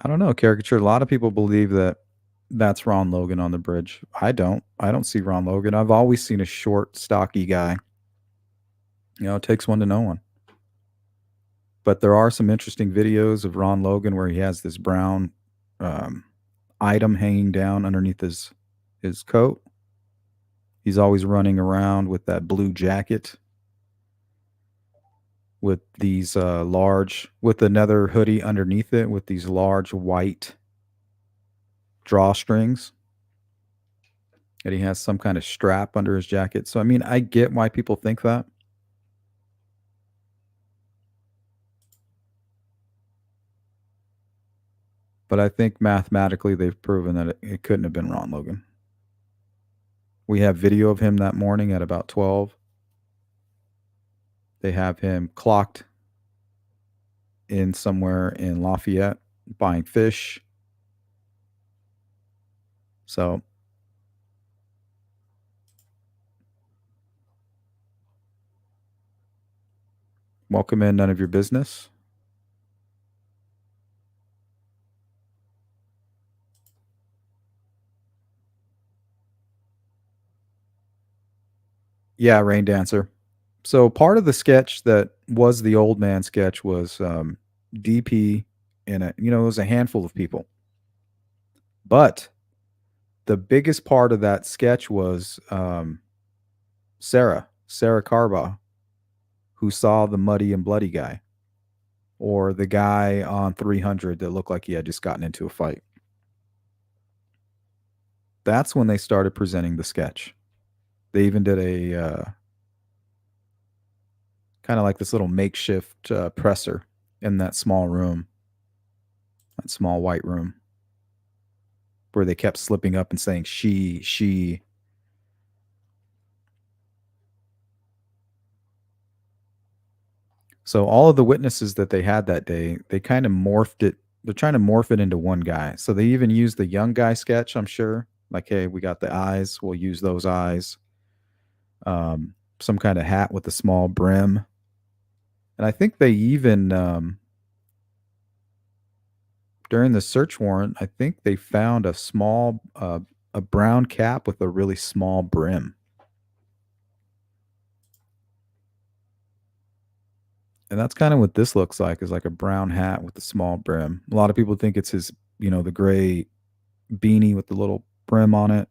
I don't know, caricature. A lot of people believe that that's Ron Logan on the bridge. I don't. I don't see Ron Logan. I've always seen a short, stocky guy. It takes one to know one. But there are some interesting videos of Ron Logan where he has this brown um, item hanging down underneath his coat. He's always running around with that blue jacket with these with another hoodie underneath it with these large white drawstrings. And he has some kind of strap under his jacket. So, I mean, I get why people think that. But I think mathematically they've proven that it couldn't have been Ron Logan. We have video of him that morning at about 12. They have him clocked in somewhere in Lafayette buying fish. So, welcome in, none of your business. Yeah, Rain Dancer. So, part of the sketch that was the old man sketch was DP and it was a handful of people. But the biggest part of that sketch was Sarah Carba, who saw the muddy and bloody guy, or the guy on 300 that looked like he had just gotten into a fight. That's when they started presenting the sketch. They even did a kind of like this little makeshift presser in that small room, that small white room, where they kept slipping up and saying she. So all of the witnesses that they had that day, they kind of morphed it. They're trying to morph it into one guy. So they even used the young guy sketch, I'm sure. Like, hey, we got the eyes. We'll use those eyes. Some kind of hat with a small brim. And I think they even, during the search warrant, I think they found a brown cap with a really small brim. And that's kind of what this looks like, is like a brown hat with a small brim. A lot of people think it's his, the gray beanie with the little brim on it.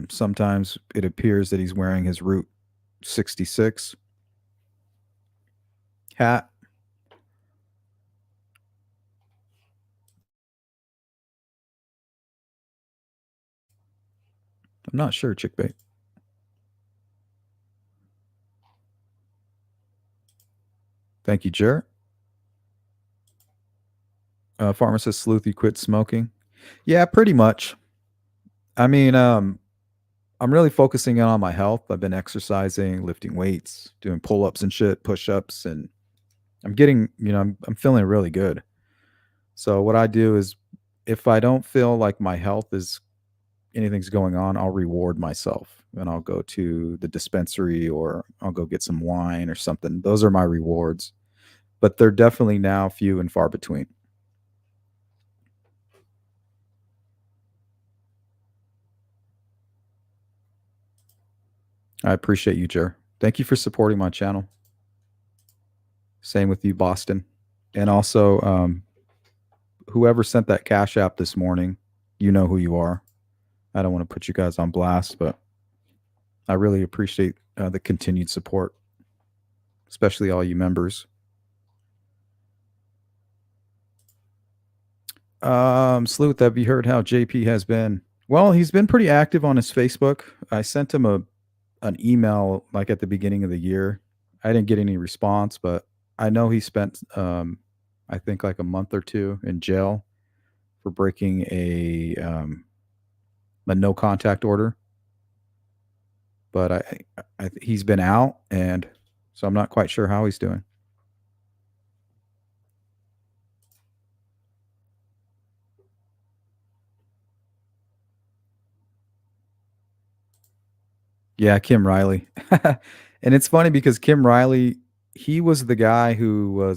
Sometimes it appears that he's wearing his Route 66 hat. I'm not sure, chickbait. Thank you, Jer. Pharmacist Sleuth, you quit smoking. Yeah, pretty much. I mean, I'm really focusing on my health. I've been exercising, lifting weights, doing pull-ups and shit, push-ups, and I'm getting, I'm feeling really good. So what I do is, if I don't feel like my health is anything's going on, I'll reward myself and I'll go to the dispensary or I'll go get some wine or something. Those are my rewards, but they're definitely now few and far between. I appreciate you, Jer. Thank you for supporting my channel. Same with you, Boston. And also, whoever sent that Cash App this morning, you know who you are. I don't want to put you guys on blast, but I really appreciate the continued support, especially all you members. Sleuth, have you heard how JP has been? Well, he's been pretty active on his Facebook. I sent him an email like at the beginning of the year. I didn't get any response, but I know he spent I think like a month or two in jail for breaking a no contact order. But he's been out, and so I'm not quite sure how he's doing. Yeah, Kim Riley. And it's funny because Kim Riley, he was the guy who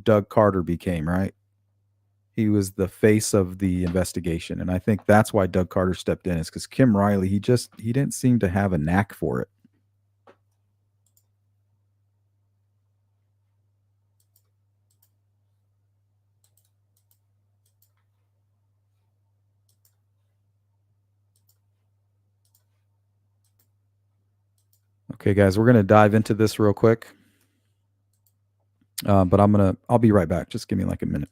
Doug Carter became, right? He was the face of the investigation, and I think that's why Doug Carter stepped in, is because Kim Riley, he didn't seem to have a knack for it. Okay, guys, we're gonna dive into this real quick, but I'll be right back. Just give me like a minute.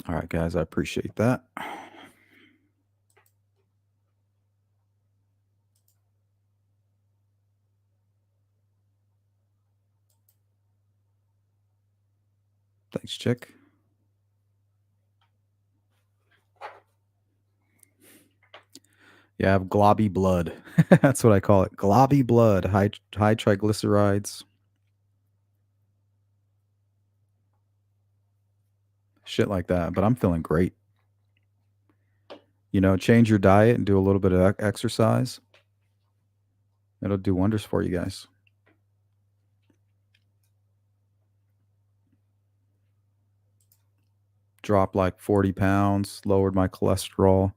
All right, guys, I appreciate that. Thanks, chick. Yeah, I have globby blood. That's what I call it. Globby blood, high triglycerides, shit like that. But I'm feeling great. Change your diet and do a little bit of exercise. It'll do wonders for you guys. Dropped like 40 pounds, lowered my cholesterol,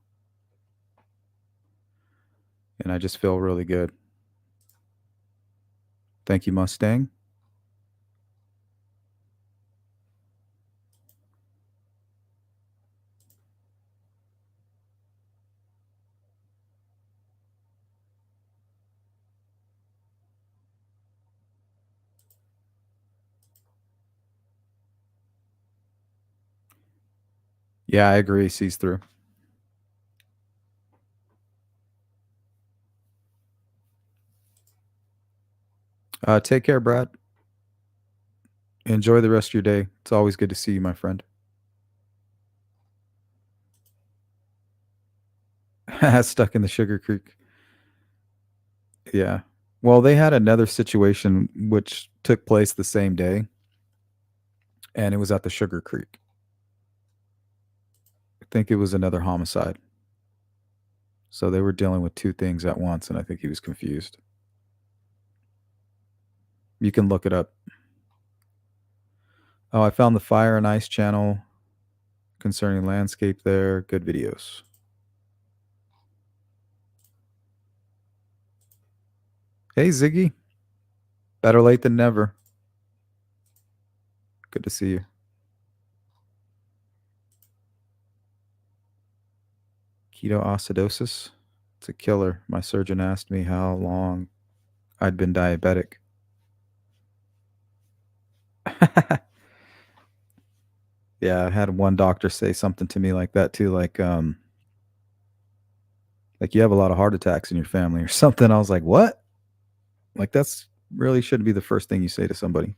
and I just feel really good. Thank you, Mustang. Yeah, I agree. Sees through. Take care, Brad. Enjoy the rest of your day. It's always good to see you, my friend. Stuck in the Sugar Creek. Yeah. Well, they had another situation which took place the same day, and it was at the Sugar Creek. I think it was another homicide. So they were dealing with two things at once, and I think he was confused. You can look it up. Oh, I found the Fire and Ice channel concerning landscape there. Good videos. Hey, Ziggy. Better late than never. Good to see you. Ketoacidosis. It's a killer. My surgeon asked me how long I'd been diabetic. Yeah, I had one doctor say something to me like that too, like you have a lot of heart attacks in your family or something. I was like, "What?" Like that's really shouldn't be the first thing you say to somebody.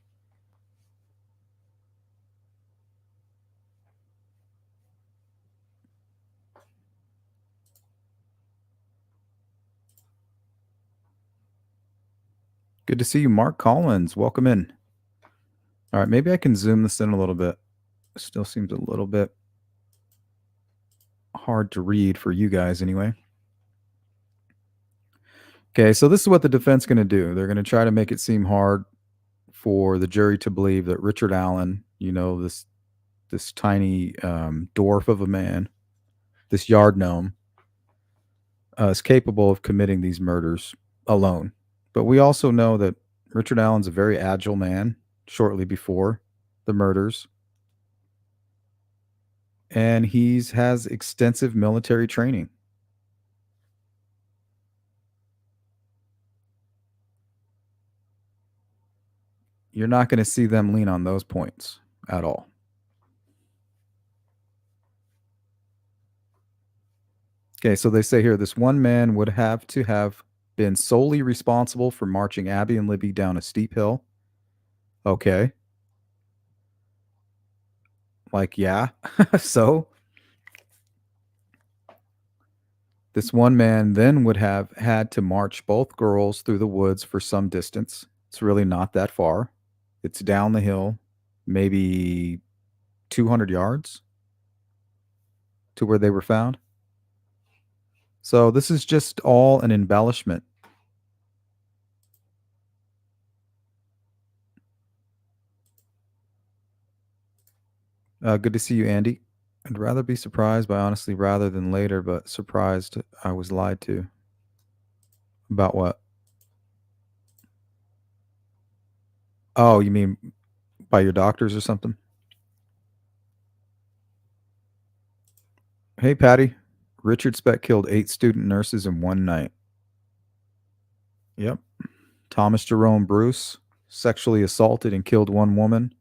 Good to see you, Mark Collins. Welcome in. All right, maybe I can zoom this in a little bit. Still seems a little bit hard to read for you guys anyway. Okay, so this is what the defense going to do. They're going to try to make it seem hard for the jury to believe that Richard Allen, this tiny dwarf of a man, this yard gnome, is capable of committing these murders alone. But we also know that Richard Allen's a very agile man shortly before the murders, and he's has extensive military training. You're not going to see them lean on those points at all. Okay, so they say here this one man would have to have been solely responsible for marching Abby and Libby down a steep hill. Okay. Like, yeah. So this one man then would have had to march both girls through the woods for some distance. It's really not that far. It's down the hill, maybe 200 yards to where they were found. So this is just all an embellishment. Good to see you, Andy. I'd rather be surprised by honestly rather than later, but surprised I was lied to. About what? Oh, you mean by your doctors or something? Hey, Patty. Richard Speck killed 8 student nurses in one night. Yep. Thomas Jerome Bruce sexually assaulted and killed one woman.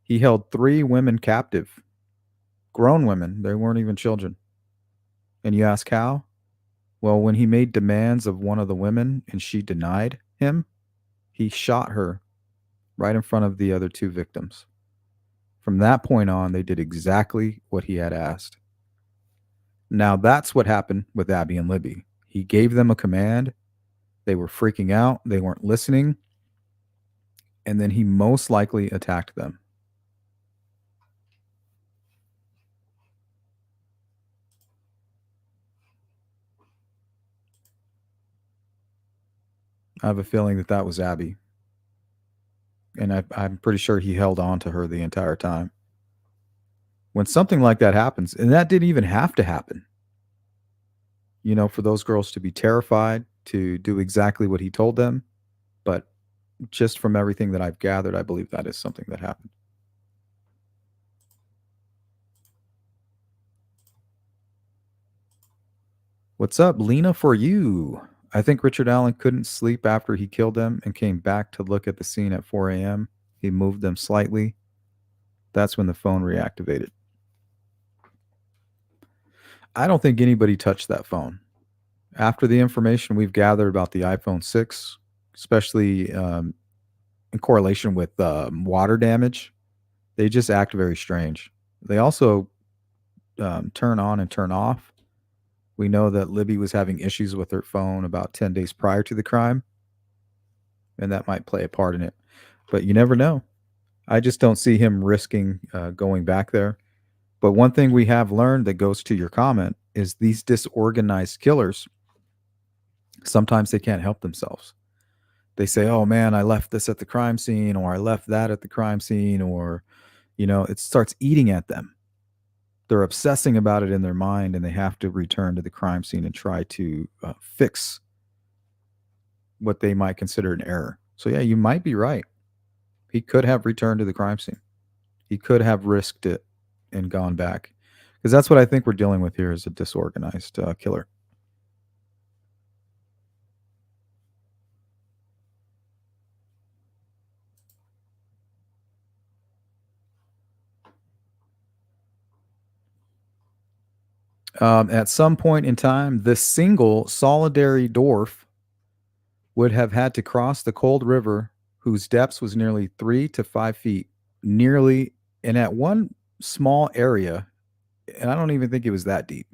He held 3 women captive. Grown women. They weren't even children. And you ask how? Well, when he made demands of one of the women and she denied him, he shot her right in front of the other 2 victims. From that point on, they did exactly what he had asked. Now, that's what happened with Abby and Libby. He gave them a command. They were freaking out. They weren't listening. And then he most likely attacked them. I have a feeling that that was Abby. And I'm pretty sure he held on to her the entire time. When something like that happens, and that didn't even have to happen, for those girls to be terrified, to do exactly what he told them. But just from everything that I've gathered, I believe that is something that happened. What's up, Lena, for you? I think Richard Allen couldn't sleep after he killed them and came back to look at the scene at 4 a.m. He moved them slightly. That's when the phone reactivated. I don't think anybody touched that phone. After the information we've gathered about the iPhone 6, especially in correlation with water damage, they just act very strange. They also turn on and turn off. We know that Libby was having issues with her phone about 10 days prior to the crime, and that might play a part in it. But you never know. I just don't see him risking going back there. But one thing we have learned that goes to your comment is these disorganized killers, sometimes they can't help themselves. They say, oh man, I left this at the crime scene, or I left that at the crime scene, or, it starts eating at them. They're obsessing about it in their mind, and they have to return to the crime scene and try to fix what they might consider an error. So yeah, you might be right. He could have returned to the crime scene. He could have risked it and gone back, because that's what I think we're dealing with here is a disorganized killer. At some point in time, the single solitary dwarf would have had to cross the cold river whose depths was nearly 3 to 5 feet, nearly, and at one small area, and I don't even think it was that deep.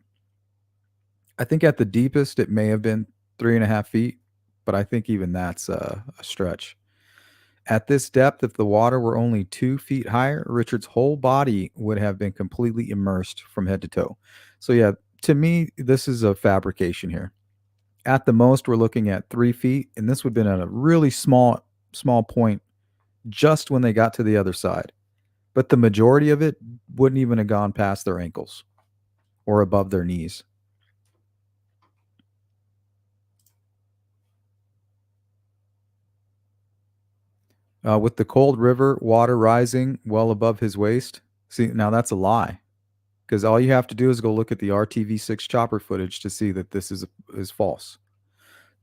I think at the deepest it may have been 3.5 feet, but I think even that's a stretch. At this depth, if the water were only 2 feet higher, Richard's whole body would have been completely immersed from head to toe. So, yeah, to me, this is a fabrication here. At the most, we're looking at 3 feet, and this would have been at a really small point just when they got to the other side. But the majority of it wouldn't even have gone past their ankles or above their knees. With the cold river water rising well above his waist. See, now that's a lie because all you have to do is go look at the RTV6 chopper footage to see that this is false.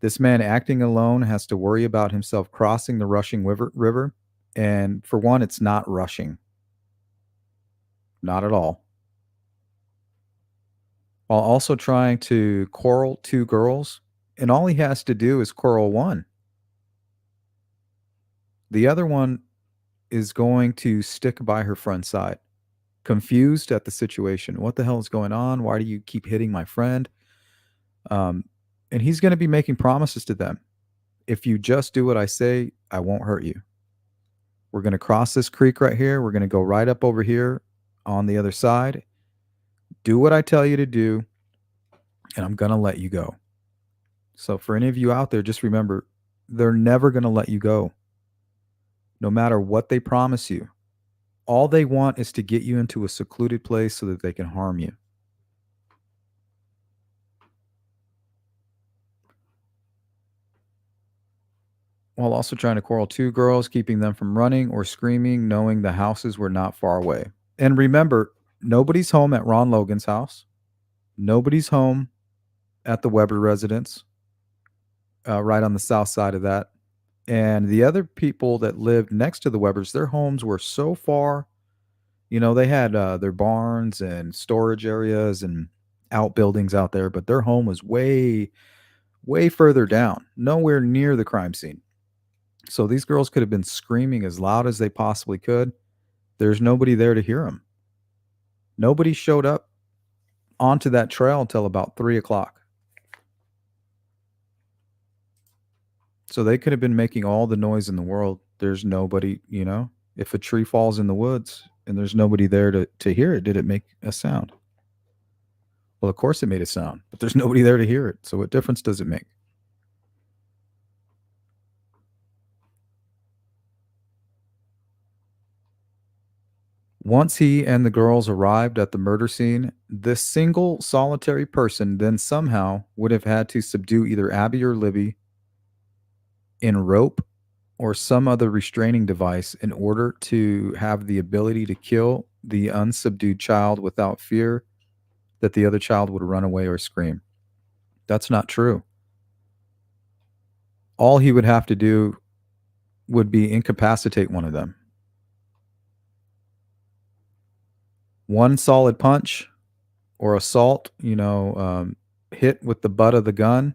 This man acting alone has to worry about himself crossing the rushing river. And for one, it's not rushing. Not at all. While also trying to coral two girls, and all he has to do is coral one. The other one is going to stick by her front side, confused at the situation. What the hell is going on? Why do you keep hitting my friend? Um, and he's going to be making promises to them. If you just do what I say, I won't hurt you. We're going to cross this creek right here. We're going to go right up over here on the other side. Do what I tell you to do, and I'm going to let you go. So, for any of you out there, just remember they're never going to let you go, no matter what they promise you. All they want is to get you into a secluded place so that they can harm you. While also trying to quarrel two girls, keeping them from running or screaming, knowing the houses were not far away. And remember, nobody's home at Ron Logan's house. Nobody's home at the Weber residence, right on the south side of that. And the other people that lived next to the Webers, their homes were so far. They had their barns and storage areas and outbuildings out there, but their home was way, way further down, nowhere near the crime scene. So these girls could have been screaming as loud as they possibly could. There's nobody there to hear them. Nobody showed up onto that trail until about 3 o'clock. So they could have been making all the noise in the world. There's nobody, if a tree falls in the woods and there's nobody there to hear it, did it make a sound? Well, of course it made a sound, but there's nobody there to hear it. So what difference does it make? Once he and the girls arrived at the murder scene, this single solitary person then somehow would have had to subdue either Abby or Libby in rope or some other restraining device in order to have the ability to kill the unsubdued child without fear that the other child would run away or scream. That's not true. All he would have to do would be incapacitate one of them. One solid punch or assault, hit with the butt of the gun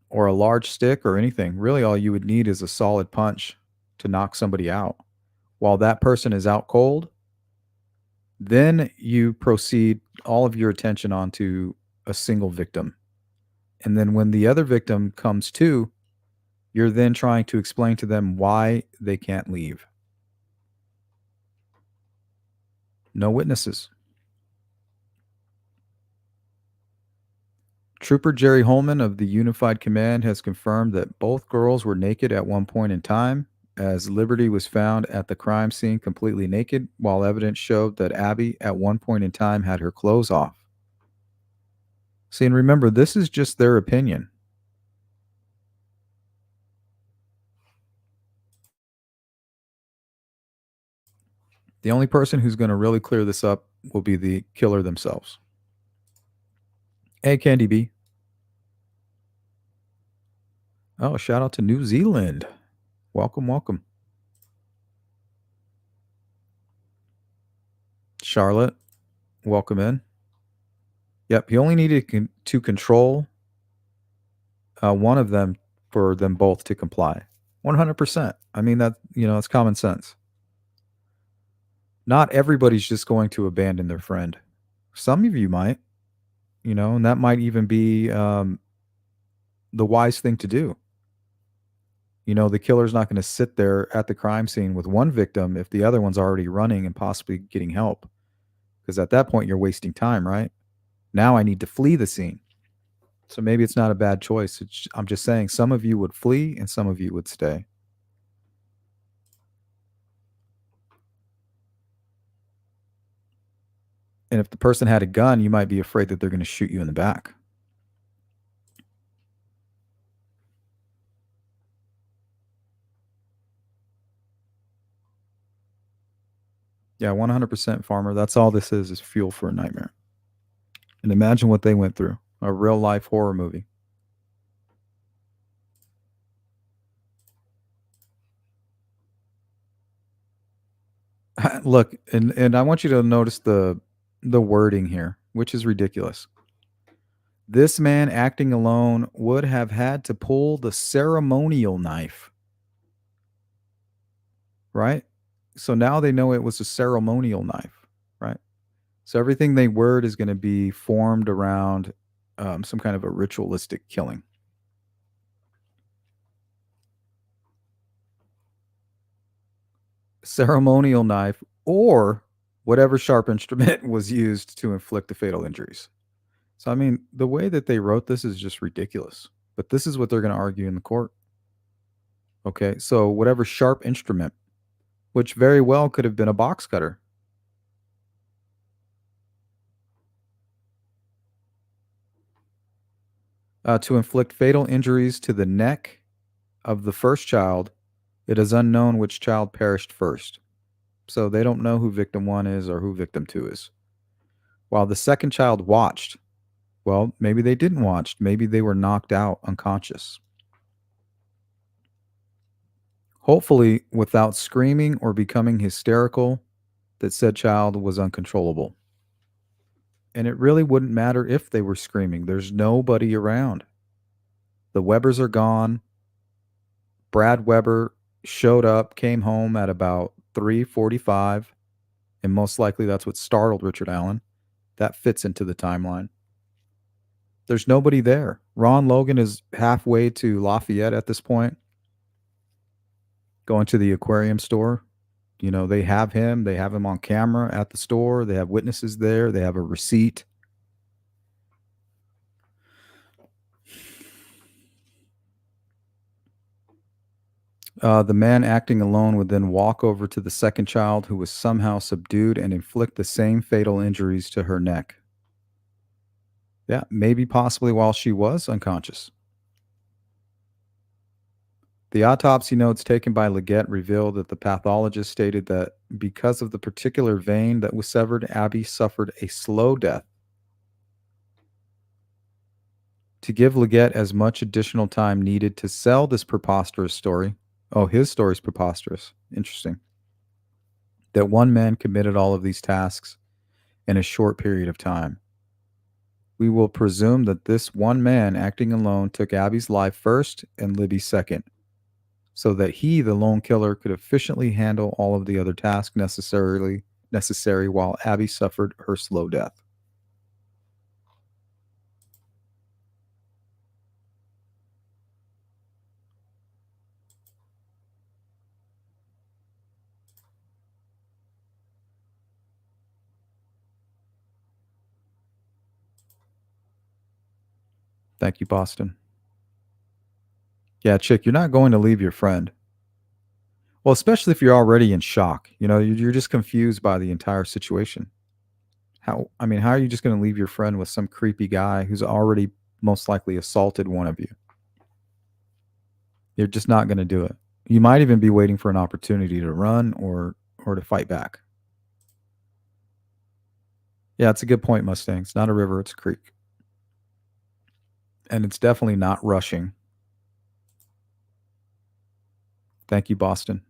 or a large stick or anything. Really, all you would need is a solid punch to knock somebody out. While that person is out cold, then you proceed all of your attention onto a single victim. And then when the other victim comes to, you're then trying to explain to them why they can't leave. No witnesses. Trooper Jerry Holman of the Unified Command has confirmed that both girls were naked at one point in time, as Liberty was found at the crime scene completely naked, while evidence showed that Abby at one point in time had her clothes off. See, and remember, this is just their opinion. The only person who's going to really clear this up will be the killer themselves. Hey, Candy B. Oh, shout out to New Zealand. Welcome, welcome. Charlotte, welcome in. Yep, he only needed to control one of them for them both to comply. 100%. I mean, it's common sense. Not everybody's just going to abandon their friend. Some of you might, and that might even be the wise thing to do. The killer's not going to sit there at the crime scene with one victim if the other one's already running and possibly getting help. Because at that point, you're wasting time, right? Now I need to flee the scene. So maybe it's not a bad choice. I'm just saying some of you would flee and some of you would stay. And if the person had a gun, you might be afraid that they're going to shoot you in the back. Yeah, 100% farmer. That's all this is fuel for a nightmare. And imagine what they went through, a real life horror movie. Look, and I want you to notice the wording here, which is ridiculous. This man acting alone would have had to pull the ceremonial knife, right? So now they know it was a ceremonial knife, right? So everything they word is going to be formed around some kind of a ritualistic killing. Ceremonial knife or whatever sharp instrument was used to inflict the fatal injuries. So, I mean, the way that they wrote this is just ridiculous. But this is what they're going to argue in the court. Okay, so whatever sharp instrument, which very well could have been a box cutter, to inflict fatal injuries to the neck of the first child, it is unknown which child perished first. So they don't know who victim one is or who victim two is. While the second child watched, well, maybe they didn't watch. Maybe they were knocked out unconscious. Hopefully, without screaming or becoming hysterical, that said child was uncontrollable. And it really wouldn't matter if they were screaming. There's nobody around. The Webbers are gone. Brad Weber showed up, came home at about 3:45, and most likely that's what startled Richard Allen. That fits into the timeline. There's nobody there. Ron Logan is halfway to Lafayette at this point, going to the aquarium store. They have him. They have him on camera at the store. They have witnesses there. They have a receipt. The man acting alone would then walk over to the second child who was somehow subdued and inflict the same fatal injuries to her neck. Yeah, maybe possibly while she was unconscious. The autopsy notes taken by Leggett revealed that the pathologist stated that because of the particular vein that was severed, Abby suffered a slow death. To give Leggett as much additional time needed to sell this preposterous story. Oh, his story's preposterous. Interesting. That one man committed all of these tasks in a short period of time. We will presume that this one man acting alone took Abby's life first and Libby's second, so that he, the lone killer, could efficiently handle all of the other tasks necessary while Abby suffered her slow death. Thank you, Boston. Yeah, Chick, you're not going to leave your friend. Well, especially if you're already in shock. You're just confused by the entire situation. How are you just going to leave your friend with some creepy guy who's already most likely assaulted one of you? You're just not going to do it. You might even be waiting for an opportunity to run or to fight back. Yeah, it's a good point, Mustang. It's not a river, it's a creek. And it's definitely not rushing. Thank you, Boston.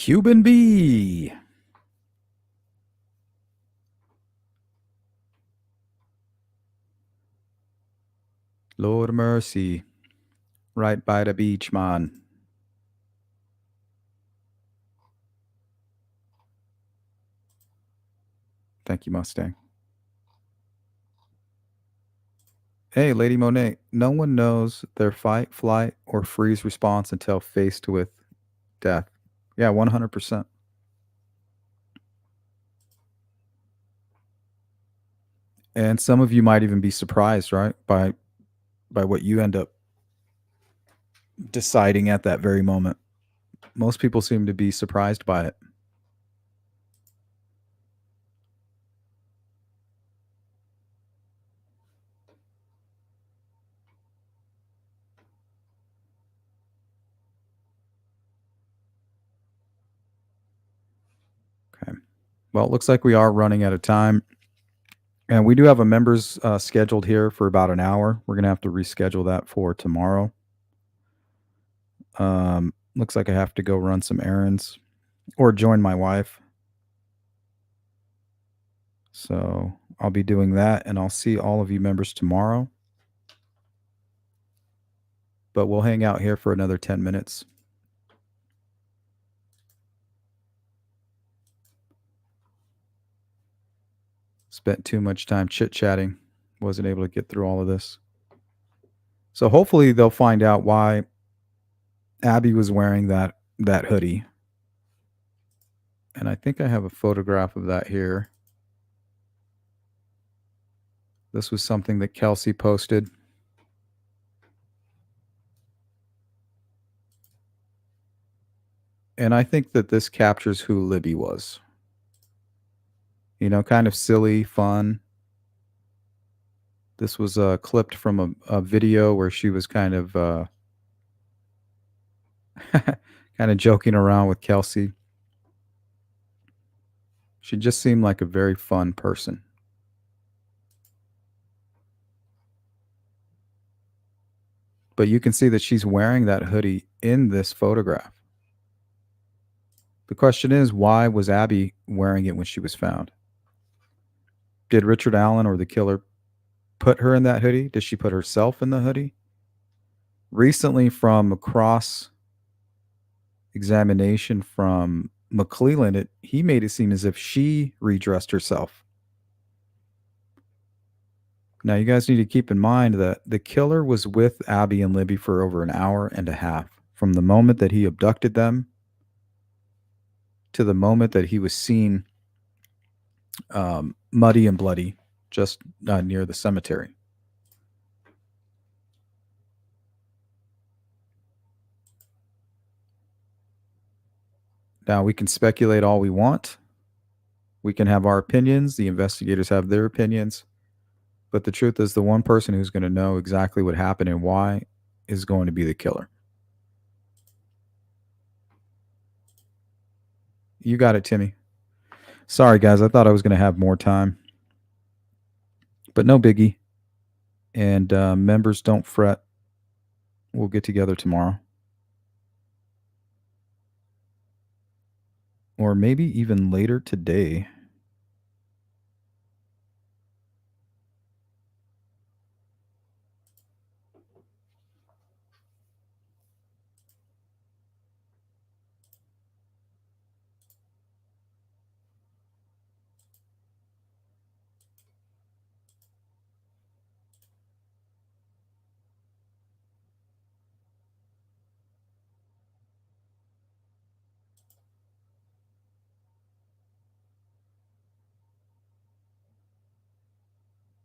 Cuban B. Lord mercy. Right by the beach, man. Thank you, Mustang. Hey, Lady Monet. No one knows their fight, flight, or freeze response until faced with death. Yeah, 100%. And some of you might even be surprised, right? By what you end up deciding at that very moment. Most people seem to be surprised by it. Okay. Well, it looks like we are running out of time. And we do have a members scheduled here for about an hour. We're going to have to reschedule that for tomorrow. Looks like I have to go run some errands or join my wife. So I'll be doing that, and I'll see all of you members tomorrow. But we'll hang out here for another 10 minutes. Spent too much time chit-chatting. Wasn't able to get through all of this. So hopefully they'll find out why Abby was wearing that hoodie. And I think I have a photograph of that here. This was something that Kelsey posted. And I think that this captures who Libby was. You know, kind of silly, fun. This was clipped from a video where she was kind of kind of joking around with Kelsey. She just seemed like a very fun person. But you can see that she's wearing that hoodie in this photograph. The question is, why was Abby wearing it when she was found? Did Richard Allen or the killer put her in that hoodie? Did she put herself in the hoodie? Recently, from a cross examination from McClelland, he made it seem as if she redressed herself. Now, you guys need to keep in mind that the killer was with Abby and Libby for over an hour and a half from the moment that he abducted them to the moment that he was seen muddy and bloody just near the cemetery. Now, we can speculate all we want. We can have our opinions. The investigators have their opinions. But the truth is, the one person who's going to know exactly what happened and why is going to be the killer. You got it, Timmy. Sorry, guys. I thought I was going to have more time. But no biggie. And members, don't fret. We'll get together tomorrow. Or maybe even later today.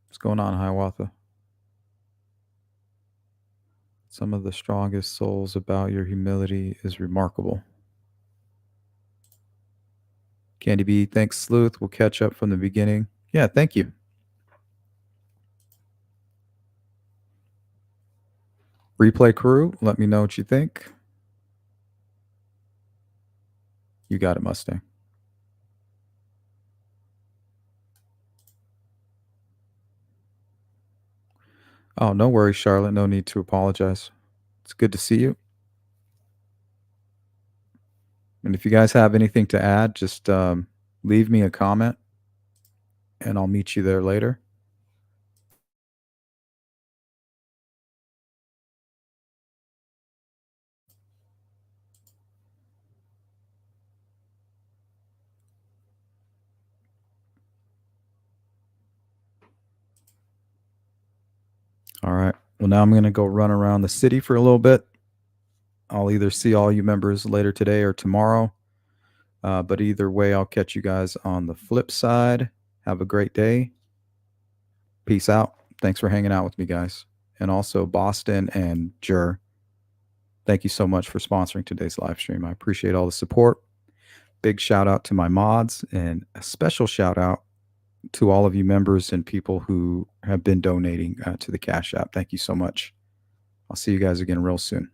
What's going on, Hiawatha? Some of the strongest souls about your humility is remarkable. Candy B, thanks, Sleuth. We'll catch up from the beginning. Yeah, thank you. Replay crew, let me know what you think. You got it, Mustang. Oh, no worries, Charlotte. No need to apologize. It's good to see you. And if you guys have anything to add, just leave me a comment and I'll meet you there later. All right. Well, now I'm going to go run around the city for a little bit. I'll either see all you members later today or tomorrow. But either way, I'll catch you guys on the flip side. Have a great day. Peace out. Thanks for hanging out with me, guys. And also, Boston and Jur, thank you so much for sponsoring today's live stream. I appreciate all the support. Big shout out to my mods and a special shout out to all of you members and people who have been donating to the Cash App. Thank you so much. I'll see you guys again real soon.